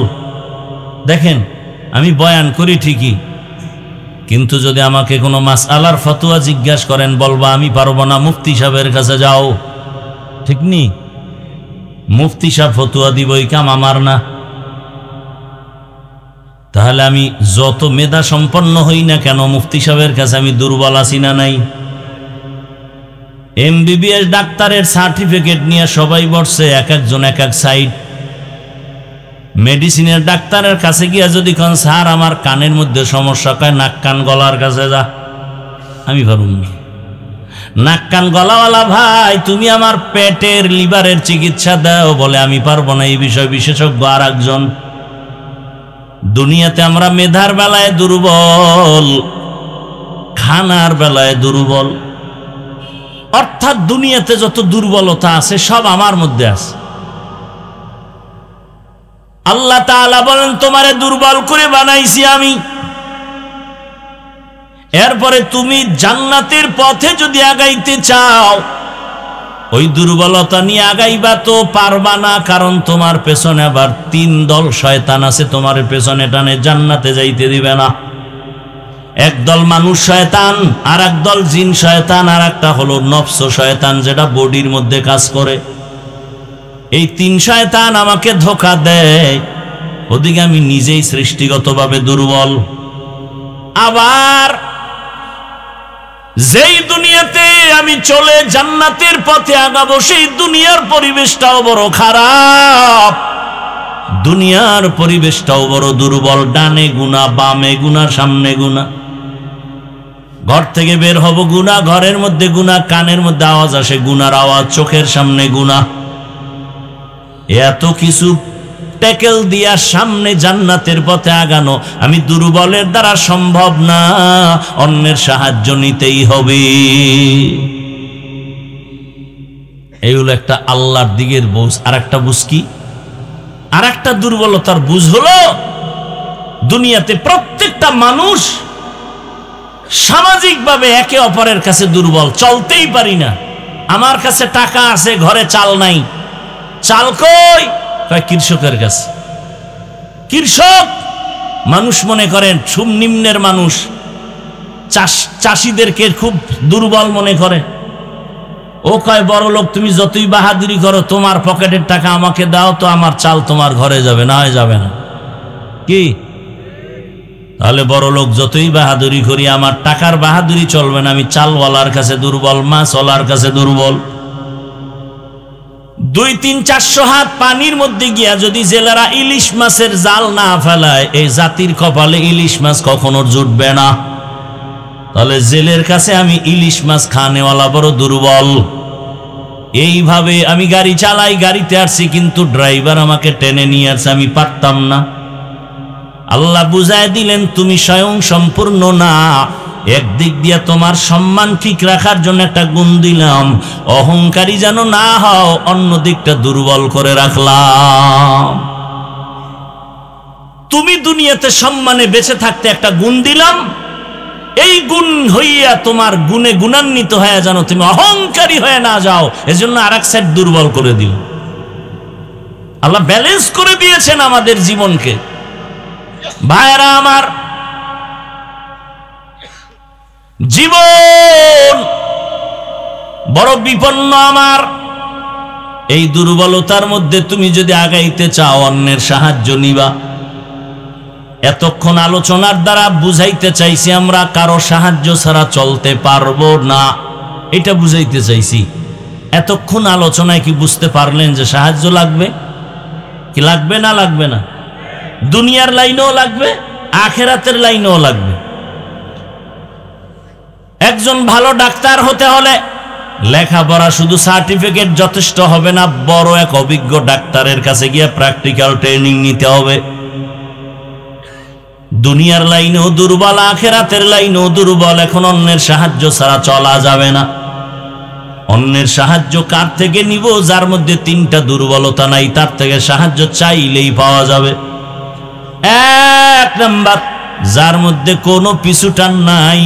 দেখেন, আমি বয়ান করি ঠিকই, কিন্তু যদি আমাকে কোনো মাসআলার ফতোয়া জিজ্ঞাসা করেন, বলবা আমি পারবো না, মুফতি সাহেবের কাছে যাও। ঠিক নি? মুফতি সাহেব ফতোয়া দিব, এই কাম আমার না। তাহলে আমি যত মেধা সম্পন্ন হই না কেন, মুফতি সাহেবের কাছে আমি দুর্বল আছি না নাই? MBBS ডাক্তারের সার্টিফিকেট নিয়ে সবাই বসছে, এক একজন এক এক সাইড। মেডিসিনের ডাক্তারের কাছে গিয়া যদি কোন স্যার আমার কানের মধ্যে সমস্যা, কয় নাক কান গলার কাছে যা। আমি পারুম না। নাক কান গলাওয়ালা ভাই, তুমি আমার পেটের লিভারের চিকিৎসা দাও, বলে আমি পারবো না, এই বিষয় বিশেষজ্ঞ আর একজন। দুনিয়াতে আমরা মেধার বেলায় দুর্বল, খানার বেলায় দুর্বল। অর্থাৎ দুনিয়াতে যত দুর্বলতা আছে সব আমার মধ্যে আছে। আল্লাহ তাআলা বলেন, তোমারে দুর্বল করে বানাইছি আমি। এরপরে তুমি জান্নাতের পথে যদি আগাইতে চাও, ওই দুর্বলতা নিয়ে আগাইবা তো পারবা না, কারণ তোমার পেছনে আবার 3 দল শয়তান আছে, তোমার পেছনে টানে জান্নাতে যাইতে দিবে না। একদল মানুষ শয়তান, আর একদল জিন শয়তান, আর একটা হলো নফস শয়তান, যেটা বডির মধ্যে কাজ করে। এই 3 শয়তান আমাকে ধোঁকা দেয়, ওদিকে আমি নিজেই সৃষ্টিগতভাবে দুর্বল। আবার যেই দুনিয়াতে আমি চলে জান্নাতের পথে আগাবো, সেই দুনিয়ার পরিবেশটাও বড় খারাপ, দুনিয়ার পরিবেশটাও বড় দুর্বল। ডানে গুনাহ, বামে গুনাহ, সামনে গুনাহ। ঘর থেকে বের হব গুনাহ, ঘরের মধ্যে গুনাহ, কানের মধ্যে আওয়াজ আসে গুনার আওয়াজ, চোখের সামনে গুনাহ। এত কিছু ট্যাকেল দিয়া সামনে জান্নাতের পথে আগানো আমি দুর্বলের দ্বারা সম্ভব না, অন্যের সাহায্য নিতেই হবে। এই হলো একটা আল্লাহর দিকের বুঝ। আর একটা বুঝ কি? আর একটা দুর্বলতার বুঝ হলো দুনিয়াতে প্রত্যেকটা মানুষ সামাজিকভাবে একে অপরের কাছে দুর্বল। চলতেই পারি না, আমার কাছে টাকা আছে, ঘরে চাল নাই। চাল কই? কৃষকের কাছে। কৃষক মানুষ মনে করেন খুব নিম্নের মানুষ, চাষিদেরকে খুব দুর্বল মনে করে। ও কয় বড় লোক, তুমি যতই বাহাদুরি করো, তোমার পকেটের টাকা আমাকে দাও তো আমার চাল তোমার ঘরে যাবে, না হয় যাবে না। কি তাহলে বড় লোক যতই বাহাদুরি করি, আমার টাকার বাহাদুরি চলবে না। আমি চালওয়ালার কাছে দুর্বল, মাছওয়ালার কাছে দুর্বল। 200-400 হাত পানির মধ্যে গিয়া যদি জেলেরা ইলিশ মাছের জাল না ফেলায়, এই জাতির কপালে ইলিশ মাছ কখনো জুটবে না। তাহলে জেলের কাছে আমি ইলিশ মাছ খানেওয়ালা বড় দুর্বল। এইভাবে আমি গাড়ি চালাই, গাড়িতে আসছি, কিন্তু ড্রাইভার আমাকে টেনে নিয়ে আসছে, আমি পারতাম না। আল্লাহ বুঝায় দিলেন তুমি স্বয়ং সম্পূর্ণ না। একদিক দিয়া তোমার সম্মান ঠিক রাখার জন্য একটা গুণ দিলাম, অহংকারী যেন না হও, অন্য দিকটা দুর্বল করে রাখলাম। তুমি দুনিয়াতে সম্মানে বেঁচে থাকতে একটা গুণ দিলাম, এই গুণ হইয়া তোমার গুণে গুণান্বিত হয়ে যেন তুমি অহংকারী হয়ে না যাও, এজন্য আরেক সাইড দুর্বল করে দিল। আল্লাহ ব্যালেন্স করে দিয়েছেন আমাদের জীবনকে। ভাইরা আমার, জীবন বড় বিপন্ন আমার। এই দুর্বলতার মধ্যে তুমি যদি আগাইতে চাও, অন্যের সাহায্য নিবা। এতক্ষণ আলোচনার দ্বারা বুঝাইতে চাইছি আমরা কারো সাহায্য ছাড়া চলতে পারবো না, এটা বুঝাইতে চাইছি। এতক্ষণ আলোচনায় কি বুঝতে পারলেন যে সাহায্য লাগবে? কি লাগবে না লাগবে না? দুনিয়ার লাইনেও লাগবে, আখেরাতের লাইনেও লাগবে। একজন ভালো ডাক্তার হতে হলে লেখাপড়া শুধু সার্টিফিকেট যথেষ্ট হবে না, বড় এক অভিজ্ঞ ডাক্তারের কাছে গিয়ে প্র্যাকটিক্যাল ট্রেনিং নিতে হবে। দুনিয়ার লাইনেও দুর্বল, আখেরাতের লাইনেও দুর্বল। এখন অন্যের সাহায্য ছাড়া চলা যাবে না। অন্যের সাহায্য কার থেকে নিব? যার মধ্যে 3টা দুর্বলতা নাই, তার থেকে সাহায্য চাইলেই পাওয়া যাবে। 1 নাম্বার, যার মধ্যে কোনো পিছুটান নাই।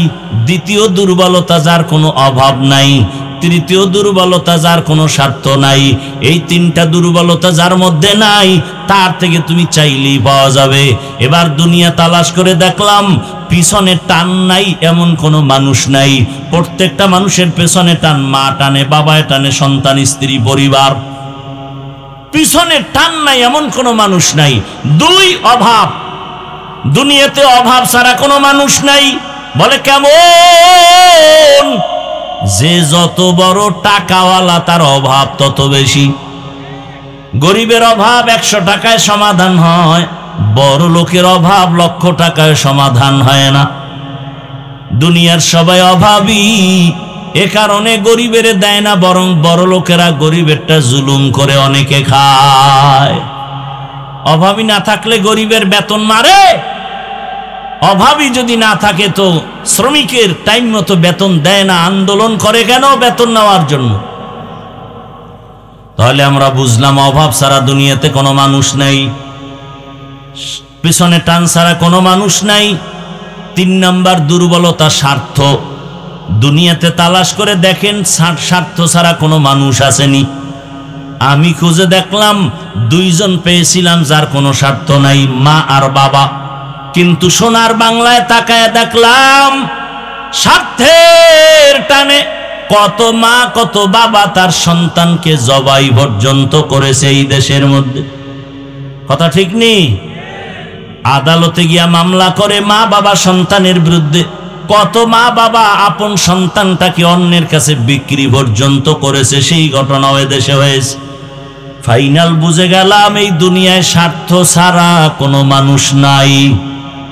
2য় দুর্বলতা, যার কোনো অভাব নাই। 3য় দুর্বলতা, যার কোনো স্বার্থ নাই। এই 3টা দুর্বলতা যার মধ্যে নাই, তার থেকে তুমি চাইলেই পাওয়া যাবে। এবার দুনিয়া তালাশ করে দেখলাম, পিছনে টান নাই এমন কোনো মানুষ নাই। প্রত্যেকটা মানুষের পেছনে টান, মা টানে, বাবায় টানে, সন্তান, স্ত্রী, পরিবার। পিছনে টান নাই এমন কোনো মানুষ নাই। 2 অভাব। দুনিয়াতে অভাব ছাড়া কোনো মানুষ নাই। বলে কেমন? যে যত বড় টাকাওয়ালা তার অভাব তত বেশি। গরিবের অভাব 100 টাকায় সমাধান হয়, বড় লোকের অভাব 1,00,000 টাকায় সমাধান হয় না। দুনিয়ার সবাই অভাবী, এ কারণে গরিবের দেয় না, বরং বড় লোকেরা গরিবেরটা জুলুম করে অনেকে খায়। অভাবী না থাকলে গরিবের বেতন মারে। অভাবী যদি না থাকে তো শ্রমিকের টাইম মতো বেতন দেয় না, আন্দোলন করে কেন? বেতন নেওয়ার জন্য। তাহলে আমরা বুঝলাম অভাব ছাড়া দুনিয়াতে কোনো মানুষ নাই, পিছনে টান ছাড়া কোনো মানুষ নাই। 3 নাম্বার দুর্বলতা, স্বার্থ। দুনিয়াতে তালাশ করে দেখেন স্বার্থ ছাড়া কোনো মানুষ আসেনি। আমি খুঁজে দেখলাম দুইজন পেয়েছিলাম যার কোনো স্বার্থ নাই, মা আর বাবা। কিন্তু সোনার বাংলায় তাকায় দেখলাম স্বার্থের টানে কত মা কত বাবা তার সন্তানকে জবাই পর্যন্ত করেছে এই দেশের মধ্যে। কথা ঠিক নেই? আদালতে গিয়া মামলা করে মা বাবা সন্তানের বিরুদ্ধে। কত মা বাবা আপন সন্তানটাকে অন্যের কাছে বিক্রি পর্যন্ত করেছে, সেই ঘটনাও এদেশে হয়েছে। ফাইনাল বুঝে গেলাম এই দুনিয়ায় স্বার্থ ছাড়া কোনো মানুষ নাই।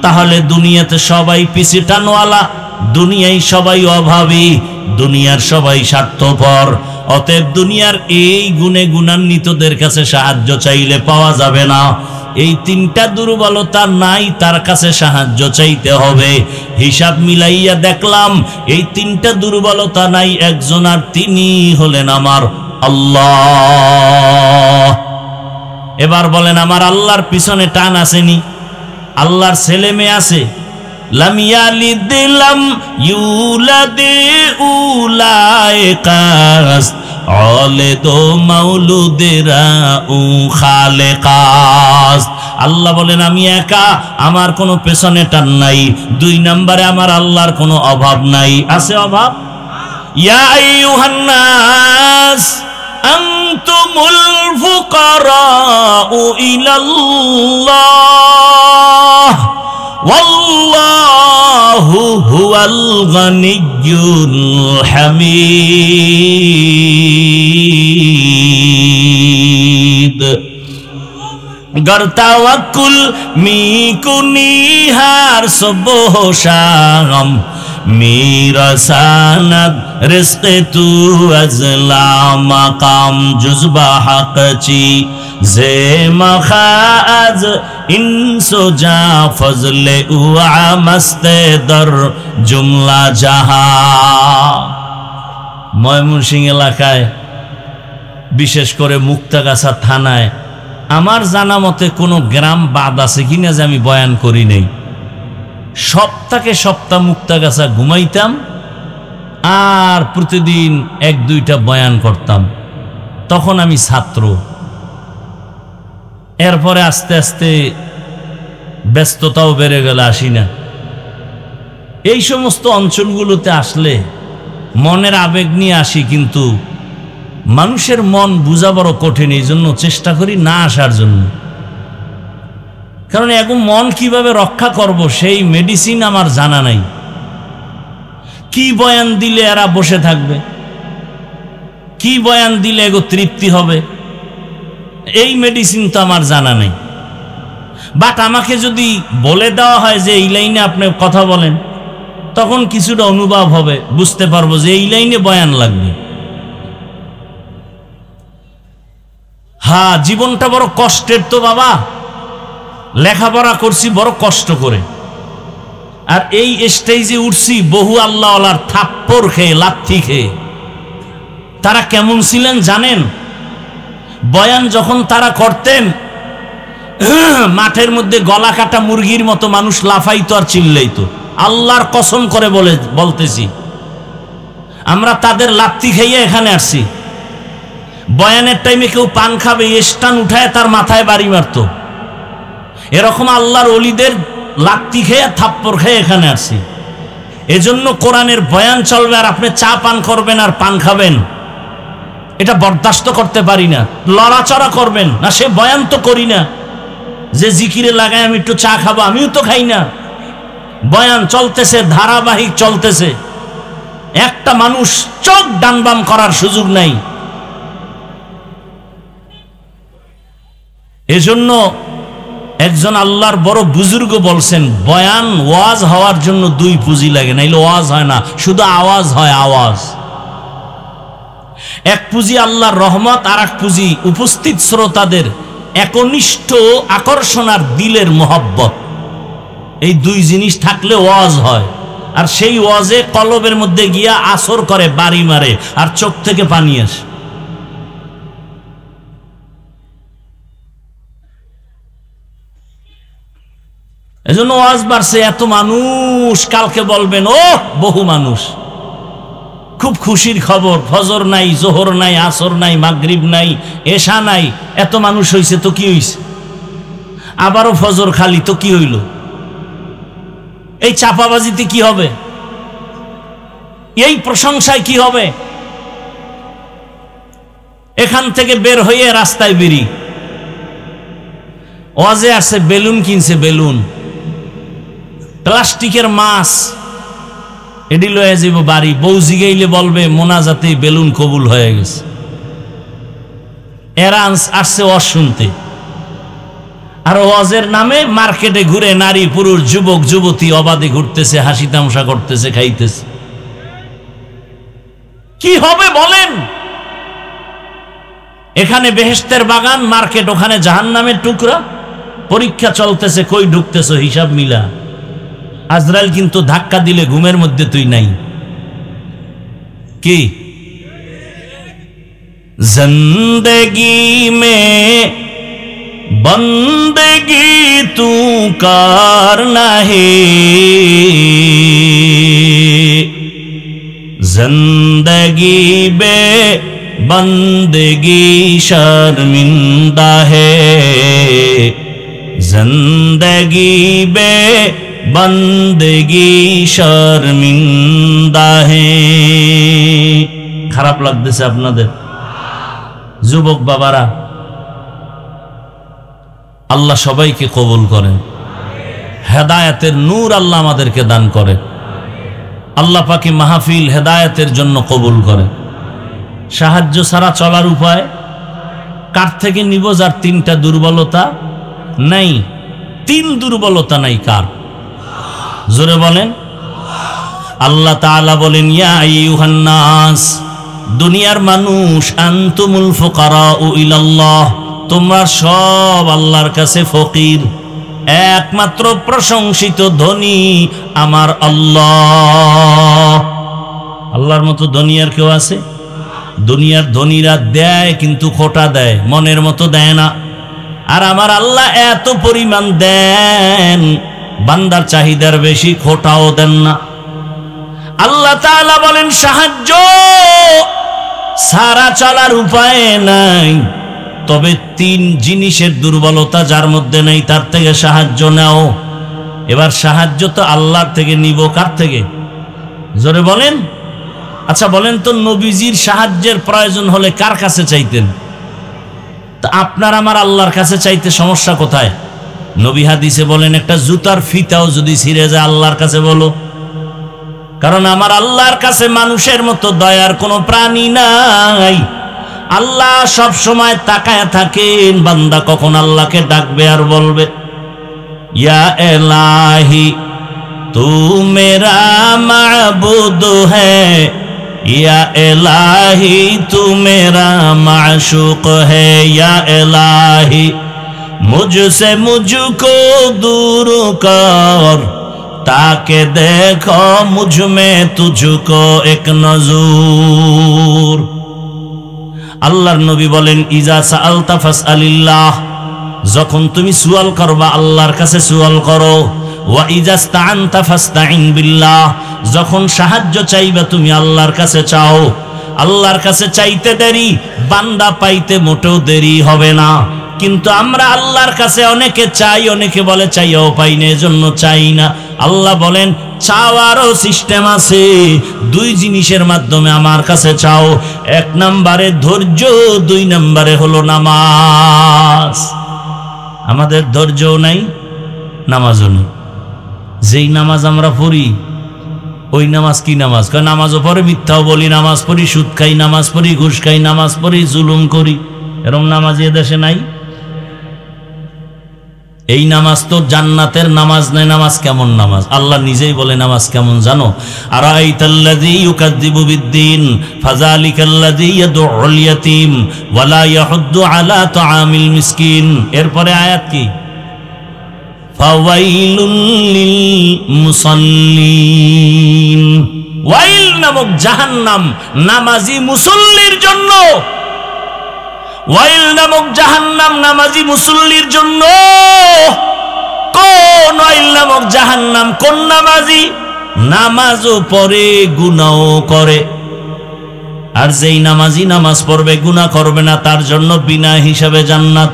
তাহলে দুনিয়াতে সবাই পিছে টানওয়ালা, দুনিয়ায় সবাই অভাবী, দুনিয়ার সবাই স্বার্থপর। অতএব দুনিয়ার এই গুণে গুণান্বিতদের কাছে সাহায্য চাইলে পাওয়া যাবে না। এই তিনটা দুর্বলতা নাই, তার কাছে সাহায্য চাইতে হবে। হিসাব মিলাইয়া দেখলাম এই তিনটা দুর্বলতা নাই একজন, আর তিনি হলেন আমার আল্লাহ। এবার বলেন, আমার আল্লাহর পিছনে টান আসেনি? আল্লাহর ছেলে মেয়ে আছে? লাম ইয়ালিদ লাম ইউলাদ উলাইকাস আলেদো মাউলুদেরা উ খালেকাস। আল্লাহ বলেন আমি একা, আমার কোনো পেছনে টান নাই। 2 নম্বরে আমার আল্লাহর কোনো অভাব নাই। আছে অভাব? ইয়া আইয়ুহান নাস আনতুমুল ফুকারাউ ইলাল্লাহ ওয়াল্লাহু হুয়াল গানিয়্যুল হামিদ। गर तवक्कुल मी कुनिहार सुबह शाम मेरा सानद रिज़्क़ तू अज़ला मकाम जुज़बा हक़ची ज़े मखाज़ इंसो जा फज़ले उआ मस्ते दर जुमला जहा। ময়মনসিংহ এলাকায় বিশেষ করে মুক্তাগাছা থানায় আমার জানা মতে কোনো গ্রাম বাদ আছে কিনা যে আমি বয়ান করি নাই। সপ্তাহে সপ্তাহ মুক্তাগাছা ঘুমাইতাম আর প্রতিদিন 1-2টা বয়ান করতাম। তখন আমি ছাত্র। এরপরে আস্তে আস্তে ব্যস্ততাও বেড়ে গেল, আসি না। এই সমস্ত অঞ্চলগুলোতে আসলে মনের আবেগ নিয়ে আসি, কিন্তু মানুষের মন বোঝা বড় কঠিন। এই জন্য চেষ্টা করি না আসার জন্য। কারণ এখন মন কিভাবে রক্ষা করব সেই মেডিসিন আমার জানা নাই। কি বয়ান দিলে এরা বসে থাকবে, কি বয়ান দিলে এগো তৃপ্তি হবে, এই মেডিসিন তো আমার জানা নাই। বাট আমাকে যদি বলে দেওয়া হয় যে এই লাইনে আপনি কথা বলেন, তখন কিছুটা অনুভব হবে, বুঝতে পারবো যে এই লাইনে বয়ান লাগবে। হ্যাঁ, জীবনটা বড় কষ্টের তো বাবা, লেখাপড়া করছি বড় কষ্ট করে, আর এই স্টেজে উঠছি বহু আল্লাহওয়ালার থাপ্পড় খেয়ে, লাথি খেয়ে। তারা কেমন ছিলেন জানেন? বয়ান যখন তারা করতেন, মাঠের মধ্যে গলা কাটা মুরগির মতো মানুষ লাফাইতো আর চিল্লাইতো। আল্লাহর কসম করে বলতেছি, আমরা তাদের লাথি খাইয়ে এখানে আসছি। বয়ানের টাইমে কেউ পান খাবে, স্টান উঠায় তার মাথায় বাড়ি মারত। এরকম আল্লাহর ওলিদের লাথি খেয়ে থাপ্পড় খেয়ে এখানে আসছি। এজন্য কোরআনের বয়ান চলবে আর আপনি চা পান করবেন আর পান খাবেন, এটা বরদাস্ত করতে পারি না। লড়াচড়া করবেন না, সে বয়ান তো করি না যে জিকিরে লাগায় আমি একটু চা খাবো, আমিও তো খাই না। বয়ান চলতেছে, ধারাবাহিক চলতেছে, একটা মানুষ চোখ ডানবাম করার সুযোগ নাই। এজন্য একজন আল্লাহর বড় বুজুর্গ বলছেন, বয়ান ওয়াজ হওয়ার জন্য 2 পুঁজি লাগে, নাইলে ওয়াজ হয় না, শুধু আওয়াজ হয়। আওয়াজ এক পুঁজি আল্লাহর রহমত, আর এক পুঁজি উপস্থিত শ্রোতাদের একনিষ্ঠ আকর্ষণ আর দিলের মোহব্বত। এই 2 জিনিস থাকলে ওয়াজ হয়। আর সেই ওয়াজে কলবের মধ্যে গিয়া আসর করে, বাড়ি মারে, আর চোখ থেকে পানি আসে। এজন্য ওয়াজ বাড়ছে, এত মানুষ। কালকে বলবেন ও বহু মানুষ, খুব খুশির খবর, ফজর নাই, জোহর নাই, আসর নাই, মাগরিব নাই, এশা নাই, এত মানুষ হইছে তো কি হইছে? আবারও ফজর খালি তো কি হইল? এই চাপাবাজিতে কি হবে? এই প্রশংসায় কি হবে? এখান থেকে বের হয়ে রাস্তায় বেরি, ওয়াজে আসছে, বেলুন কিনছে, বেলুন, প্লাস্টিকের মাছ, এডি লয়ে যাব বাড়ি, বউ জিগাইলে বলবে মোনাজাতে বেলুন কবুল হয়ে গেছে। এরা আসছে ওয়াজ শুনতে, আর ওয়াজের নামে মার্কেটে ঘুরে নারী পুরুষ যুবক যুবতী অবাধে ঘুরতেছে, হাসি তামাশা করতেছে, খাইতেছে। কি হবে বলেন? এখানে বেহেশতের বাগান, মার্কেট ওখানে জাহান্নামের টুকরা। পরীক্ষা চলতেছে, কই ঢুকতেছো হিসাব মিলা। আজরাইল কিন্তু ধাক্কা দিলে ঘুমের মধ্যে তুই নাই। কি জিন্দেগি মে বন্দেগি তু করনা হে, जिंदगी बे बंदगी शर्मिंदा है, जिंदगी बे बंदगी शर्मिंदा है। খারাপ লাগতেছে আপনাদের যুবক বাবারা? আল্লাহ সবাইকে কবুল করেন, হেদায়েতের নূর আল্লাহ আমাদেরকে দান করে। আল্লাহ পাকে মাহফিল হেদায়েতের জন্য কবুল করে। সাহায্য ছাড়া চলার উপায় কার থেকে নিব? যার তিনটা দুর্বলতা নাই। তিন দুর্বলতা নাই কার? জোরে বলেন। আল্লাহ তাআলা বলেন, ইয়া আইয়ুহান নাস, দুনিয়ার মানুষ, আনতুমুল ফুকারাউ ইলাল্লাহ, তোমরা সব আল্লাহর কাছে ফকির। একমাত্র প্রশংসিত ধনী আমার আল্লাহ। আল্লাহর মতো ধনী আর কেউ আছে? দুনিয়ার ধনীরা দেয় কিন্তু খোটা দেয়, মনের মতো দেয় না। আর আমার আল্লাহ এত পরিমাণ দেন, বান্দার চাহিদার বেশি, খোটাও দেন না। আল্লাহ তাআলা বলেন, সাহায্য সারা চলার উপায় নাই, তবে তিন জিনিসের দুর্বলতা যার মধ্যে নেই তার থেকে সাহায্য নাও। এবার সাহায্য তো আল্লাহর থেকে নিব, কার থেকে? জোরে বলেন। আচ্ছা বলেন তো, নবীজির সাহায্যের প্রয়োজন হলে কার কাছে চাইতেন? তা আপনার আমার আল্লাহর কাছে চাইতে সমস্যা কোথায়? নবী হাদিসে বলেন, একটা জুতার ফিতাও যদি ছিঁড়ে যায় আল্লাহর কাছে বলো, কারণ আমার আল্লাহর কাছে মানুষের মতো দয়ার কোনো প্রাণী নাই। আল্লাহ সব সময় তাকায় থাকেন বান্দা কখন আল্লাহকে ডাকবে আর বলবে, ইয়া ইলাহি তু মেরা মাবুদ হ্যায়, ইয়া ইলাহি তু মেরা মাশুক হ্যায়, ইয়া ইলাহি মুঝসে মুঝকো দূর কর, তাকে দেখো মুঝ মে তুঝকো এক নজর। আল্লাহর নবী বলেন, ইজা সাআলতা ফাসআলিল্লাহ, যখন তুমি সুয়াল করবা আল্লাহর কাছে সুয়াল করো। ওয়া ইজা ইসতাআনতা ফাসতাইন বিল্লাহ, যখন সাহায্য চাইবা তুমি আল্লাহর কাছে চাও। আল্লাহর কাছে চাইতে দেরি, বান্দা পাইতে মোটেও দেরি হবে না। কিন্তু আমরা আল্লাহর কাছে অনেকে চাই, অনেকে বলে চাইও পাই না, এজন্য চাই না। আল্লাহ বলেন, চাওয়ারও সিস্টেম আছে। দুই জিনিসের মাধ্যমে আমার কাছে চাও। এক নম্বরে ধৈর্য, দুই নম্বরে হলো নামাজ। আমাদের ধৈর্যও নাই, নামাজও নেই। যেই নামাজ আমরা পড়ি, ওই নামাজ কি নামাজ? নামাজও পড়ে মিথ্যাও বলি, নামাজ পড়ি সুদ খাই, নামাজ পড়ি ঘুষ খাই, নামাজ পড়ি জুলুম করি। এরকম নামাজ এ দেশে নাই। এই নামাজ তো জান্নাতের নামাজ নয়। নামাজ কেমন নামাজ? আল্লাহ নিজেই বলে নামাজ কেমন জানো? আরাইতাল্লাযী ইউকাযযিবু বিদ্দীন ফাযালিকাল্লাযী ইয়াদউল ইয়াতীম ওয়া লা ইয়াহুদ্দু আলা তাআমিল মিসকিন। এরপরে আয়াত কি? ফাওয়াইলুল লিল মুসাল্লিন। ওয়াইল নামক জাহান্নাম নামাজি মুসল্লির জন্য। ওয়াইল নামক জাহান্নাম নামাজি মুসল্লির জন্য। কোন ওয়াইল নামক জাহান্নাম? কোন নামাজি? নামাজও পড়ে, গুনাহও করে, আর যেই নামাজি নামাজ পড়বে গুনাহ করবে না তার জন্য বিনা হিসাবে জান্নাত।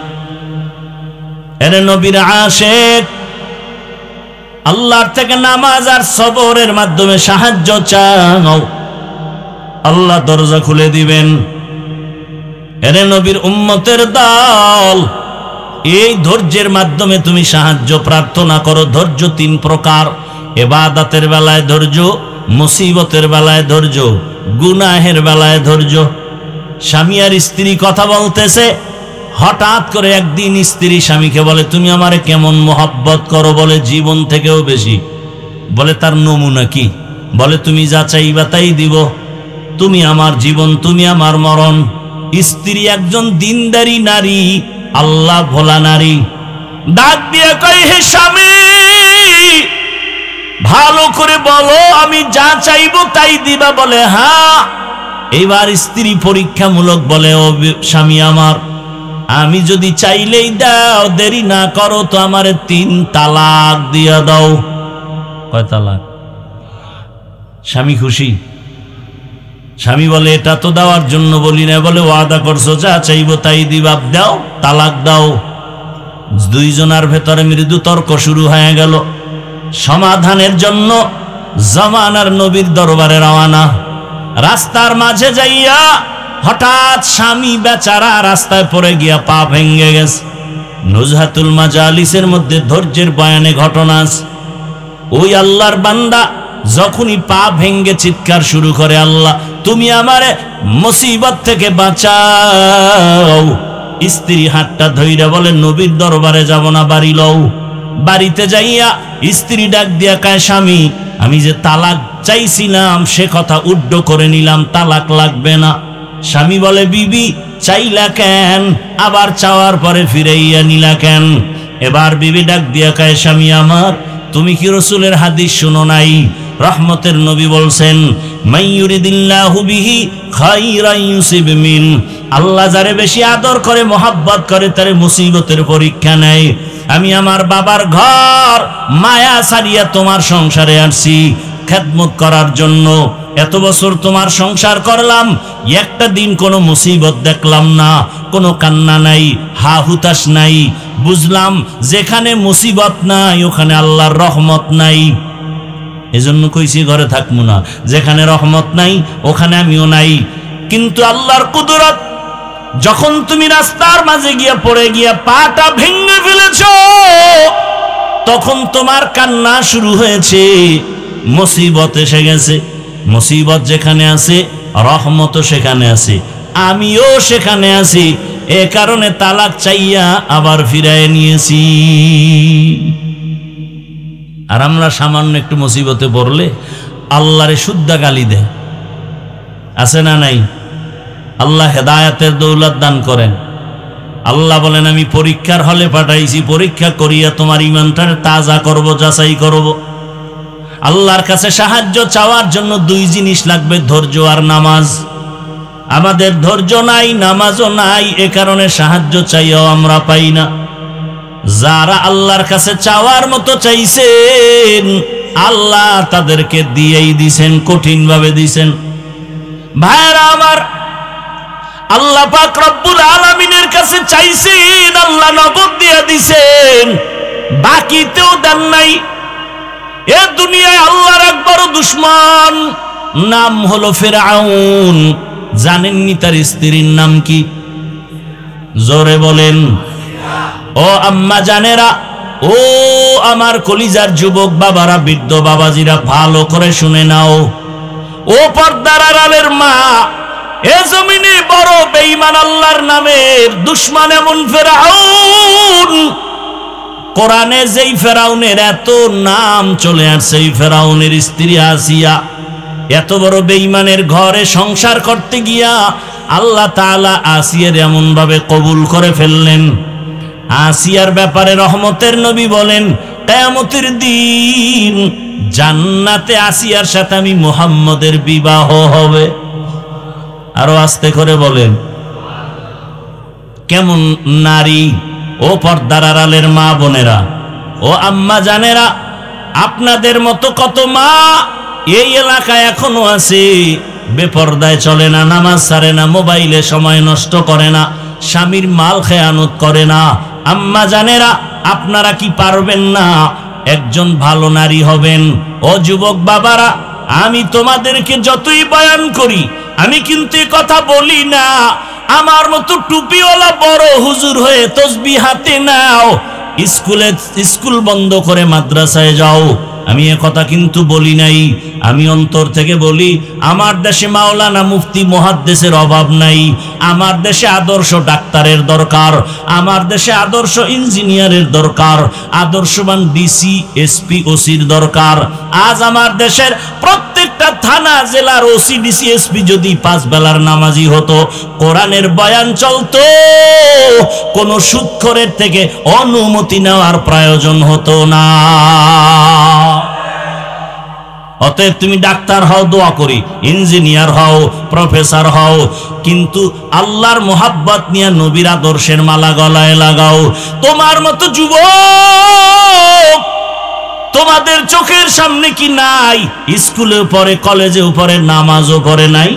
এর নবীর আশিক আল্লাহর থেকে নামাজ আর সবরের মাধ্যমে সাহায্য চাও, আল্লাহ দরজা খুলে দিবেন। এর নবীর উম্মতের দল, এই ধৈর্যের মাধ্যমে তুমি সাহায্য প্রার্থনা করো। ধৈর্য তিন প্রকার: ইবাদতের বেলায় ধৈর্য, মুসিবতের বেলায় ধৈর্য, গুনাহের বেলায় ধৈর্য। স্বামী আর স্ত্রী কথা বলতেছে, হঠাৎ করে একদিন স্ত্রী স্বামীকে বলে, তুমি আমারে কেমন মোহাব্বত করো? বলে জীবন থেকেও বেশি। বলে তার নমুনা কি? বলে তুমি যা চাইবা তাই দিব, তুমি আমার জীবন, তুমি আমার মরণ। স্ত্রী একজন দিনদারি নারী, আল্লাহ ভোলা নারী, ডাক দিয়ে কয়, হে স্বামী ভালো করে বলো, আমি যা চাইবো তাই দিবা? বলে হ্যাঁ। এবার স্ত্রী পরীক্ষামূলক বলে, ও স্বামী আমার, আমি যদি চাইলেই দাও, দেরি না করো তো আমারে 3 তালাক দিয়া দাও। কয় তালাক? স্বামী খুশি? স্বামী বলে, এটা তো দেওয়ার জন্য বলি না। বলে ওয়াদা করছো, যা চাইবো তাই দিবা, দাও, তালাক দাও। দুইজনের ভেতরে মৃদু তর্ক শুরু হয়ে গেল। সমাধানের জন্য জামানার নবীর দরবারে রওনা। রাস্তার মাঝে যাইয়া হঠাৎ স্বামী বেচারা রাস্তায় পড়ে গিয়া পা ভেঙে গেছে। নুজহাতুল মাজালিসের মধ্যে ধৈর্যের বয়ানে ঘটনা আছে। ওই আল্লাহর বান্দা যখনই পা ভেঙে চিৎকার শুরু করে, আল্লাহ তুমি আমারে মুসিবত থেকে বাঁচাও। স্ত্রী হাতটা ধইরা বলে, নবীর দরবারে যাব না, বাড়ি লও। বাড়িতে যাইয়া স্ত্রী ডাক দিয়া কয়, স্বামী আমি যে তালাক চাইছিলাম সে কথা উড্ড করে নিলাম, তালাক লাগবে না। স্বামী বলে, বিবি চাইলা কেন, আবার চাওয়ার পরে ফিরাইয়া নিলা কেন? এবার বিবি ডাক দিয়া কয়, স্বামী আমার, তুমি কি রাসূলের হাদিস শুনো নাই? রহমতের নবী বলছেন, মাইয়ুরিদিল্লাহু বিহি খাইরান ইউসিব মিন। আল্লাহ যারে বেশি আদর করে, মোহাব্বত করে, তারে মুসিবতের পরীক্ষা নেয়। আমি আমার বাবার ঘর মায়া ছাড়িয়া তোমার সংসারে আসছি খেদমত করার জন্য। এত বছর তোমার সংসার করলাম, একটা দিন কোনো মুসিবত দেখলাম না, কোনো কান্না নাই, হা হুতাশ নাই। বুঝলাম যেখানে মুসিবত নাই ওখানে আল্লাহর রহমত নাই। এজন্য কইছি ঘরে থাকবো না, যেখানে রহমত নাই ওখানে আমিও নাই। কিন্তু আল্লাহর কুদরত, যখন তুমি রাস্তার মাঝে গিয়া পড়ে গিয়া পাটা ভেঙে ফেলেছ, তখন তোমার কান্না শুরু হয়েছে। মুসিবত এসে গেছে। মুসিবত যেখানে আছে রহমত সেখানে আছে, আমিও সেখানে আছি। এ কারণে তালাক চাইয়া আবার ফিরায় নিয়েছি। আর আমরা সামান্য একটু মুসিবতে পড়লে আল্লাহরে শুদ্ধা গালি দেয়, আছে না নাই? আল্লাহ হেদায়েতের দৌলত দান করেন। আল্লাহ বলেন, আমি পরীক্ষার হলে পাঠাইছি, পরীক্ষা করিয়া তোমার ঈমানটা তাজা করব, যাচাই করব। আল্লাহর কাছে সাহায্য চাওয়ার জন্য 2 জিনিস লাগবে, ধৈর্য আর নামাজ। আমাদের ধৈর্য নাই, নামাজও নাই, এ কারণে সাহায্য চাইও আমরা পাই না। যারা আল্লাহর কাছে চাওয়ার মতো চাইছেন, আল্লাহ তাদেরকে দিয়েই দিছেন, কঠিন ভাবে দিছেন। ভাইরা আমার, আল্লাহ পাক রব্বুল আলামিনের কাছে চাইছেন, আল্লাহ নগদ দিয়ে দিছেন, বাকিতেও দেন নাই। এ দুনিয়ায় আল্লাহর এক বড় দুশমন, নাম হলো ফিরআউন। জানেননি তার স্ত্রীর নাম কি? জোরে বলেন। ও আম্মা জানেরা, ও আমার কলিজার যুবক বাবারা, বৃদ্ধ বাবাজিরা, ভালো করে শুনে নাও। ও পর্দার আড়ালের মা, এ জমিনে বড় বেঈমান আল্লাহর নামের দুশমন এমন ফিরআউন। কোরআনে যেই ফেরাউনের এত নাম চলে আসছে, এই ফেরাউনের স্ত্রী আসিয়া এত বড় বেঈমানের ঘরে সংসার করতে গিয়া আল্লাহ তাআলা আসিয়ার এমন ভাবে কবুল করে ফেললেন। আসিয়ার ব্যাপারে রহমতের নবী বলেন, কিয়ামতের দিন জান্নাতে আসিয়ার সাথে আমি মুহাম্মদের বিবাহ হবে। আরো আস্তে করে বলেন, কেমন নারী! ও পর্দার আড়ালের মা বোনেরা, ও আম্মা জানেরা, আপনাদের মতো কত মা এই এলাকায় এখনো আছে বেপরদায় চলে না, নামাজ ছাড়ে না, মোবাইলে সময় নষ্ট করে না, স্বামীর মাল খেয়ানত করে না। আম্মা জানেরা, আপনারা কি পারবেন না একজন ভালো নারী হবেন? ও যুবক বাবারা, আমি তোমাদেরকে যতই বয়ান করি, আমি কিন্তু এ কথা বলি না আমার মতো টুপিওয়ালা বড় হুজুর হয়ে তসবিহ হাতে নাও, স্কুল বন্ধ করে মাদ্রাসায় যাও। আমি এ কথা কিন্তু বলি নাই। আমি অন্তর থেকে বলি, আমার দেশে মাওলানা মুফতি মুহাদ্দিসের অভাব নাই। আমার দেশে আদর্শ ডাক্তারের দরকার, আমার দেশে আদর্শ ইঞ্জিনিয়ারের দরকার, আদর্শবান ডিসি এসপি ওসির দরকার। আজ আমার দেশের প্রত্যেকটা থানা জেলার ওসি ডিসি এসপি যদি 5 বেলার নামাজি হতো, কোরআনের বয়ান চলতো, কোনো সুদখোরের থেকে অনুমতি নেওয়ার প্রয়োজন হতো না। অতএব তুমি ডাক্তার হও, দোয়া করি, ইঞ্জিনিয়ার হও, প্রফেসর হও, কিন্তু আল্লাহর মোহাব্বত নিয়ে নবীর আদর্শের মালা গলায় লাগাও। তোমার মতো যুবক তোমাদের চোখের সামনে কি নাই? স্কুলেও পড়ে, কলেজেও পড়ে, নামাজও পড়ে নাই?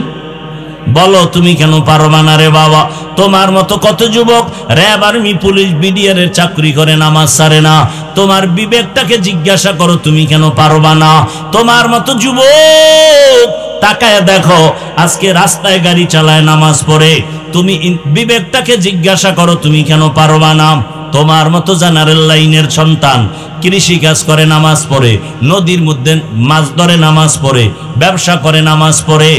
বলো তুমি কেন পারবা না রে বাবা? তোমার মতো কত যুবক র্যাব, আর্মি, পুলিশ, বিডিআর এর চাকরি করে, নামাজ ছাড়ে না। তোমার বিবেকটাকে জিজ্ঞাসা করো, তুমি কেন পারবা না? তোমার মতো যুবক তাকায় দেখো, আজকে রাস্তায় গাড়ি চালায়, নামাজ পড়ে। তুমি বিবেকটাকে জিজ্ঞাসা করো, তুমি কেন পারবা না? তোমার মতো জেনারেল লাইনের সন্তান কৃষি কাজ করে, নামাজ পড়ে, নদীর মধ্যে মাছ ধরে, নামাজ পড়ে, ব্যবসা করে, নামাজ পড়ে,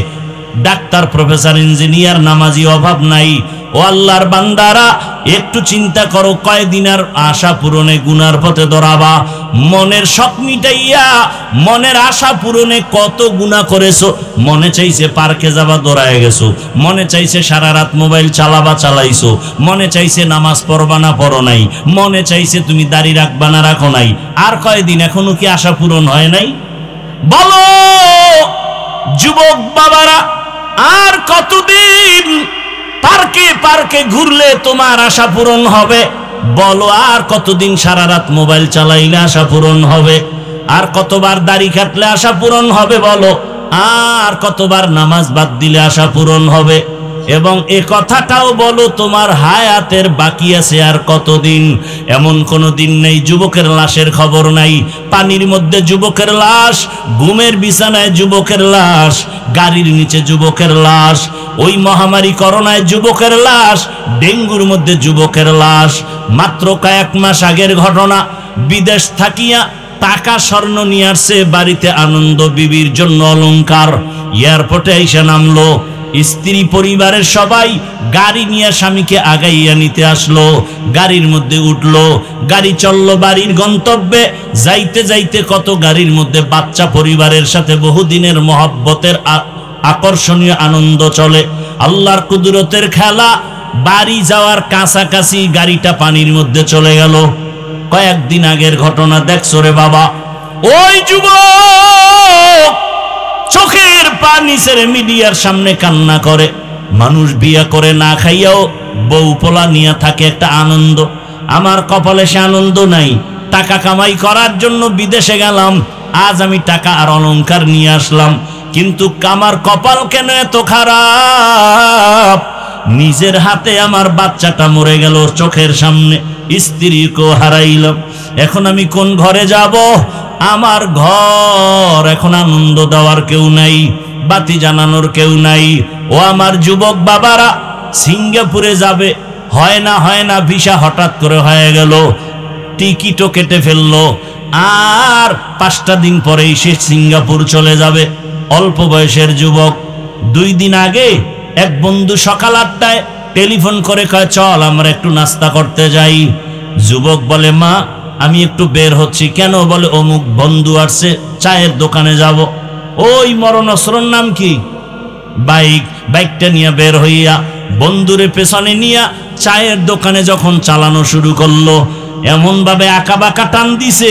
ডাক্তার, প্রফেসর, ইঞ্জিনিয়ার, নামাজি অভাব নাই। ও আল্লাহর বান্দারা, একটু চিন্তা করো, কয়দিনের আশা পূরণে গুনার পথে দৌড়াবা? মনের শখ মিটাইয়া মনের আশা পূরণে কত গুনাহ করেছো। মনে চাইছে পার্কে যাবা, দৌড়ায় গেছো। মনে চাইছে সারা রাত মোবাইল চালাবা, চালাইছো। মনে চাইছে নামাজ পড়বা না, পড়ো নাই। মনে চাইছে তুমি দাড়ি রাখবা না, রাখো নাই। আর কয়দিন, এখনো কি আশা পূরণ হয় নাই? বলো যুবক বাবারা, আর কতদিন পার্কে পার্কে ঘুরলে তোমার আশা পূরণ হবে? বলো, আর কতদিন সারা রাত মোবাইল চালাইলে আশা পূরণ হবে? আর কতবার দাড়ি কাটলে আশা পূরণ হবে? বলো, আর কতবার নামাজ বাদ দিলে আশা পূরণ হবে? এবং এ কথাটাও বলো, তোমার হায়াতের বাকি আছে আর কতদিন? এমন কোনো দিন নেই যুবকের লাশের খবর নাই। পানির মধ্যে যুবকের লাশ, ঘুমের বিছানায় যুবকের লাশ, গাড়ির নিচে যুবকের লাশ, ওই মহামারী করোনায় যুবকের লাশ, ডেঙ্গুর মধ্যে যুবকের লাশ। মাত্র কয়েক মাস আগের ঘটনা, বিদেশ থাকিয়া টাকা স্বর্ণ নিয়ে আসছে বাড়িতে, আনন্দ বিবির জন্য অলংকার। এয়ারপোর্টে এসে নামলো, স্ত্রী পরিবারের সবাই গাড়ি নিয়ে স্বামীকে আগাইয়া নিতে আসলো। গাড়ির মধ্যে উঠলো, গাড়ি চললো বাড়ির গন্তব্যে। যাইতে যাইতে কত গাড়ির মধ্যে বাচ্চা পরিবারের সাথে বহুদিনের মহব্বতের আকর্ষণীয় আনন্দ চলে। আল্লাহর কুদরতের খেলা, বাড়ি যাওয়ার কাছাকাছি গাড়িটা পানির মধ্যে চলে গেল। কয়েকদিন আগের ঘটনা দেখছো রে বাবা। ওই যুবক চোখের পানি ছেড়ে মিডিয়ার সামনে কান্না করে। মানুষ বিয়া করে না খাইয়াও বউ পোলা নিয়ে থাকে একটা আনন্দ। আমার কপালে সে আনন্দ নাই। টাকা কামাই করার জন্য বিদেশে গেলাম, আজ আমি টাকা আর অলংকার নিয়ে আসলাম, কিন্তু আমার কপাল কেন এত খারাপ? নিজের হাতে আমার বাচ্চাটা মরে গেল চোখের সামনে, স্ত্রীকেও হারাইলাম। এখন আমি কোন ঘরে যাব? আমার ঘর এখন আনন্দ দেওয়ার কেউ নাই, বাতি জানানোর কেউ নাই। ও আমার যুবক বাবারা, সিঙ্গাপুরে যাবে, হয় না ভিসা হঠাৎ করে হয়ে গেল, টিকিটও কেটে ফেললো, আর 5টা দিন পরেই সে সিঙ্গাপুর চলে যাবে। অল্প বয়সের যুবক। 2 দিন আগে এক বন্ধু সকাল 8টায় টেলিফোন করে কয়, চল আমরা একটু নাস্তা করতে যাই। যুবক বলে, মা আমি একটু বের হচ্ছি। কেন? বলে, অমুক বন্ধু আসছে, চায়ের দোকানে যাব। ওই মরণস্রোর নাম কি? বাইকটা নিয়ে বের হইয়া বন্ধুরে পেছনে নিয়া চায়ের দোকানে যখন চালানো শুরু করলো, এমন ভাবে আঁকা বাঁকা টান দিছে,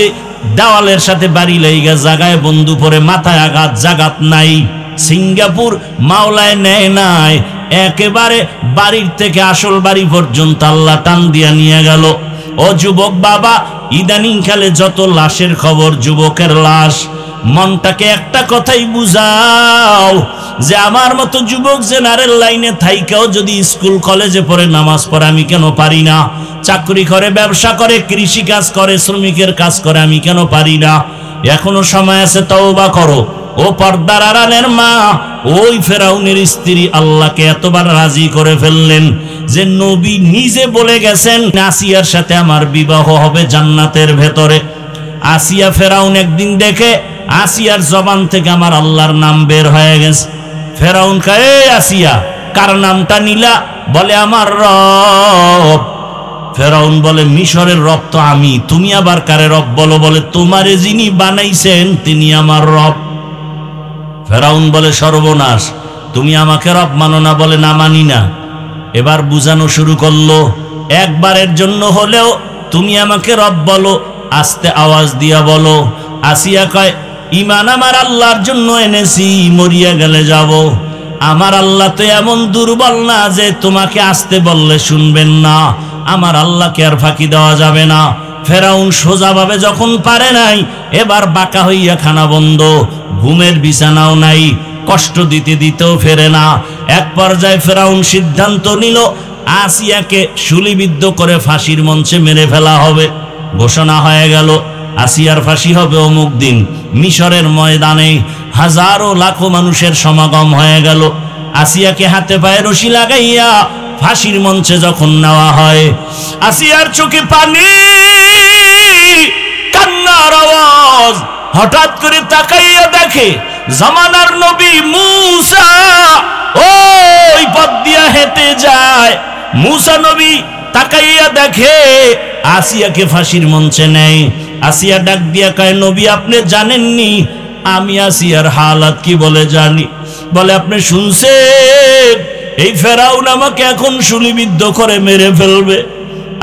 দেওয়ালের সাথে বাড়ি লাইগা জাগায় বন্ধু পরে, মাথায় আঘাত, জাগাত নাই। সিঙ্গাপুর মাওলায় নেয় নাই, একেবারে বাড়ির থেকে আসল বাড়ি পর্যন্ত আল্লাহ টান দিয়া নিয়ে গেল। ও যুবক বাবা, ইদানিং কালে যত লাশের খবর, যুবকের লাশ, মনটাকে একটা কথাই বুঝাও যে আমার মতো যুবক জেনারেল লাইনে থাইকাও যদি স্কুল কলেজে পড়ে নামাজ পড়ে আমি কেন পারি না? চাকরি করে, ব্যবসা করে, কৃষি কাজ করে, শ্রমিকের কাজ করে, আমি কেন পারি না? এখনো সময় আছে, তওবা করো। ও পর্দার আড়ালের মা, ওই ফেরাউনের স্ত্রী আল্লাহকে এতবার রাজি করে ফেললেন যে নবী নিজে বলে গেছেন আসিয়ার সাথে আমার বিবাহ হবে জান্নাতের ভেতরে। আসিয়া ফেরাউন একদিন দেখে আসিয়ার জবান থেকে আমার আল্লাহর নাম বের হয়ে গেছে। ফেরাউন কয়, এই আসিয়া, কার নামটা নিলা? বলে আমার রব। ফেরাউন বলে, মিশরের রব তো আমি, তুমি আবার কারে রব বলো? বলে, তোমারে যিনি বানাইছেন তিনি আমার রব। ফেরাউন বলে, সর্বনাশ, তুমি আমাকে রব মানো না? বলে, না, মানি না। এবার বুঝানো শুরু করলো, একবারের জন্য হলেও তুমি আমাকে রব বলো, আস্তে আওয়াজ দিয়া বলো। আসিয়া কয়, ঈমান আমার আল্লাহর জন্য এনেছি, মরিয়া গেলে যাব। আমার আল্লাহ তো এমন দুর্বল না যে তোমাকে আসতে বললে শুনবেন না। আমার আল্লাহকে আর ফাঁকি দেওয়া যাবে না। ফেরাউন সোজাভাবে যখন পারে নাই, এবার বাঁকা হইয়া খানা বন্ধ, ঘুমের বিছানাও নাই, কষ্ট দিতে দিতেও ফেরে না। এক পর্যায়ে ফেরাউন সিদ্ধান্ত নিল আসিয়াকে শুলিবিদ্ধ করে ফাঁসির মঞ্চে মেরে ফেলা হবে। ঘোষণা হয়ে গেল আসিয়ার ফাঁসি হবে অমুক দিন। মিশরের ময়দানে হাজারো লাখো মানুষের সমাগম হয়ে গেল। আসিয়াকে হাতে পায়ে রশি লাগাইয়া ফাঁসির মঞ্চে যখন নেওয়া হয়, আসিয়ার চোখে পানি, কান্নার আওয়াজ। হঠাৎ করে তাকাইয়া দেখে জামানার নবী মূসা ওই পথ দিয়া হেঁটে যায়। মূসা নবী তাকাইয়া দেখে আসিয়াকে ফাঁসির মঞ্চে নেয়। আসিয়া ডাক দিয়া কয়, নবী আপনি জানেননি আমি আসিয়ার হালাত কি? বলে, জানি। বলে, আপনি শুনছেন এই ফেরাউন আমাকে এখন শুলিবিদ্ধ করে মেরে ফেলবে?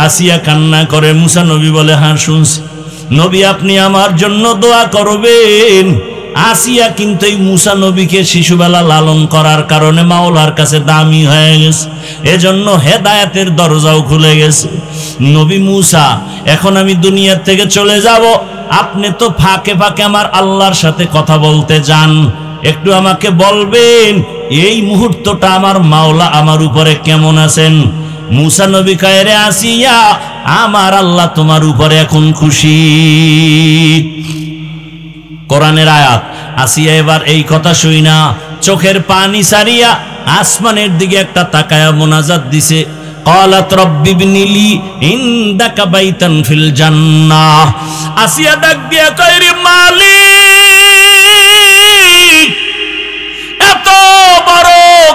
আসিয়া কান্না করে। মূসা নবী বলে, হ্যাঁ শুনছি। নবী আপনি আমার জন্য দোয়া করবেন। আসিয়া কিন্তু এই মূসা নবীকে শিশুবেলা লালন করার কারণে মাওলার কাছে দামি হয়ে গেছে, এজন্য হেদায়েতের দরজাও খুলে গেছে। নবী মূসা, এখন আমি দুনিয়ার থেকে চলে যাব, আপনি তো ফাঁকে ফাঁকে আমার আল্লাহর সাথে কথা বলতে যান, একটু আমাকে বলবেন এই মুহূর্তটা আমার মাওলা আমার উপরে কেমন আছেন? মূসা নবী কয়, রে আসিয়া, আমার আল্লাহ তোমার উপরে এখন খুশি। কোরআনের আয়াত। আসিয়া এবার এই কথা শুই না চোখের পানি সারিয়া আসমানের দিকে একটা তাকায়া মোনাজাত দিছে, ক্বালাত রব্বি ইবনিলি ইনদাকা বাইতান ফিল জান্নাহ। আসিয়া ডাক দিয়া কয়, রে মালিক, এত বড়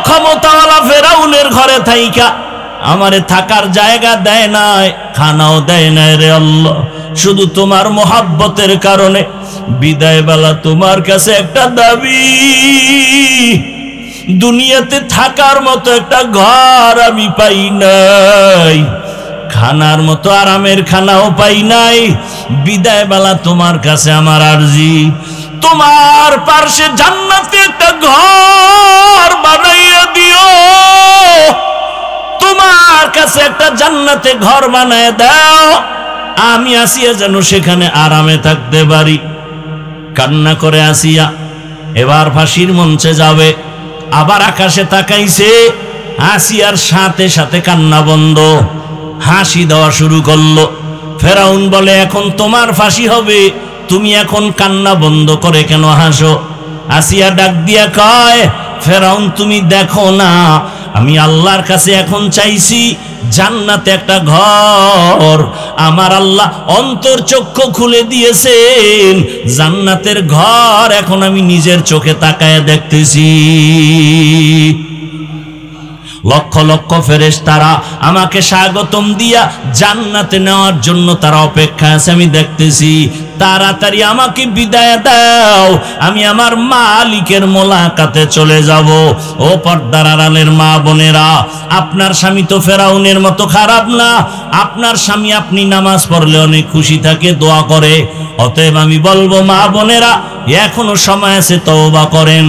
ক্ষমতাওয়ালা ফেরাউনের ঘরে থাইকা আমারে থাকার জায়গা দেয় নাই, খানাও দেয় নাই রে আল্লাহ, শুধু তোমার মোহাব্বতের কারণে বিদায় বেলা তোমার কাছে একটা দাবি, দুনিয়াতে থাকার মতো একটা ঘর আমি পাই নাই, খানার মতো আরামের খানাও পাই নাই, বিদায় বেলা তোমার কাছে আমার আরজি, তোমার পার্শ্বে জান্নাতে একটা ঘর বানাইয়া দিও, তোমার কাছে একটা জান্নাতে ঘর বানায় দাও, আমি আসিয়া যেন সেখানে আরামে থাকতে পারি। কান্না করে আসিয়া এবার ফাঁসির মঞ্চে যাবে, আবার আকাশে তাকাইছে, আসিয়ার সাথে সাথে কান্না বন্ধ, হাসি দেওয়া শুরু করলো। ফেরাউন বলে, এখন তোমার ফাঁসি হবে, তুমি এখন কান্না বন্ধ করে কেন হাসো? আসিয়া ডাক দিয়া কয়, ফেরাউন তুমি দেখো না আমি আল্লাহর কাছে এখন চাইছি জান্নাতে একটা ঘর, আমার আল্লাহ অন্তর চক্ষু খুলে দিয়েছেন, জান্নাতের ঘর এখন আমি নিজের চোখে তাকায় দেখতেছি। লক্ষ লক্ষ ফেরেশতারা আমাকে স্বাগতম দিয়া জান্নাতে নেওয়ার জন্য তারা অপেক্ষায় আছে, আমি দেখতেছি, তাড়াতাড়ি আমাকে বিদায় দাও, আমি আমার মালিকের মোলাকাতে চলে যাব। ও পর্দার আড়ালের মা বোনেরা, আপনার স্বামী তো ফেরাউনের মতো খারাপ না, আপনার স্বামী আপনি নামাজ পড়লে অনেক খুশি থাকে, দোয়া করে, অতএব আমি বলবো মা বোনেরা এখনো সময় আছে, তওবা করেন,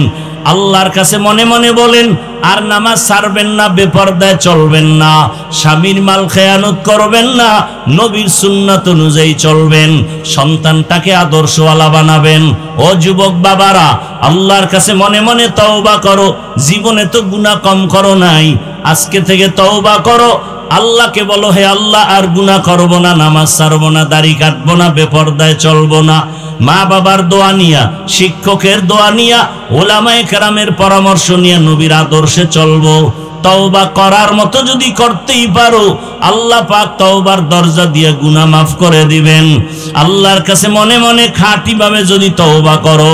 আল্লাহর কাছে মনে মনে বলেন, আর নামাজ ছাড়বেন না, বেপরদায় চলবেন না, স্বামীর মাল খেয়ানত করবেন না, নবীর সুন্নাত অনুযায়ী চলবেন, সন্তানটাকে আদর্শওয়ালা বানাবেন। ও যুবক বাবারা, আল্লাহর কাছে মনে মনে তওবা করো। জীবনে তো গুনাহ কম করো নাই, আজকে থেকে তওবা করো। আল্লাহকে বলো, হে আল্লাহ, আর গুনাহ করব না, নামাজ ছাড়বো না, দাড়ি কাটবো না, বেপরদায় চলবো না। মা বাবার দোয়া নিয়া, শিক্ষকের দোয়া নিয়া, ওলামায়ে কেরামের পরামর্শ নিয়ে নবীর আদর্শে চলবো। তওবা করার মতো যদি করতেই পারো, আল্লাহ পাক তওবার দরজা দিয়ে গুনাহ মাফ করে দিবেন। আল্লাহর কাছে মনে মনে খাঁটি ভাবে যদি তওবা করো,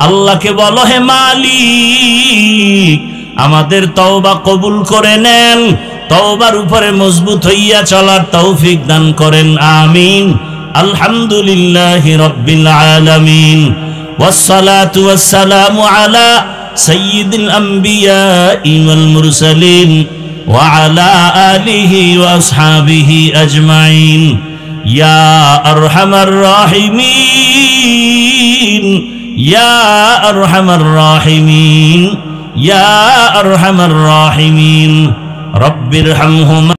আল্লাহকে বলো, হে মালিক, আমাদের তওবা কবুল করে নেন, তওবার উপরে মজবুত হইয়া চলার তৌফিক দান করেন, আমিন। আলহামদুলিল্লাহি রাব্বিল আলামিন, ওয়াসসালাতু ওয়াসসালামু আলা সাইয়্যিদিল আমবিয়াই ওয়াল মুরসালিন ওয়া আলা আলিহি ওয়া আসহাবিহি আজমাইন। ইয়া আরহামার রাহিমিন, ইয়া আরহামার রাহিমিন, ইয়া আরহামার রাহিমিন। রব্বিরহামহুমা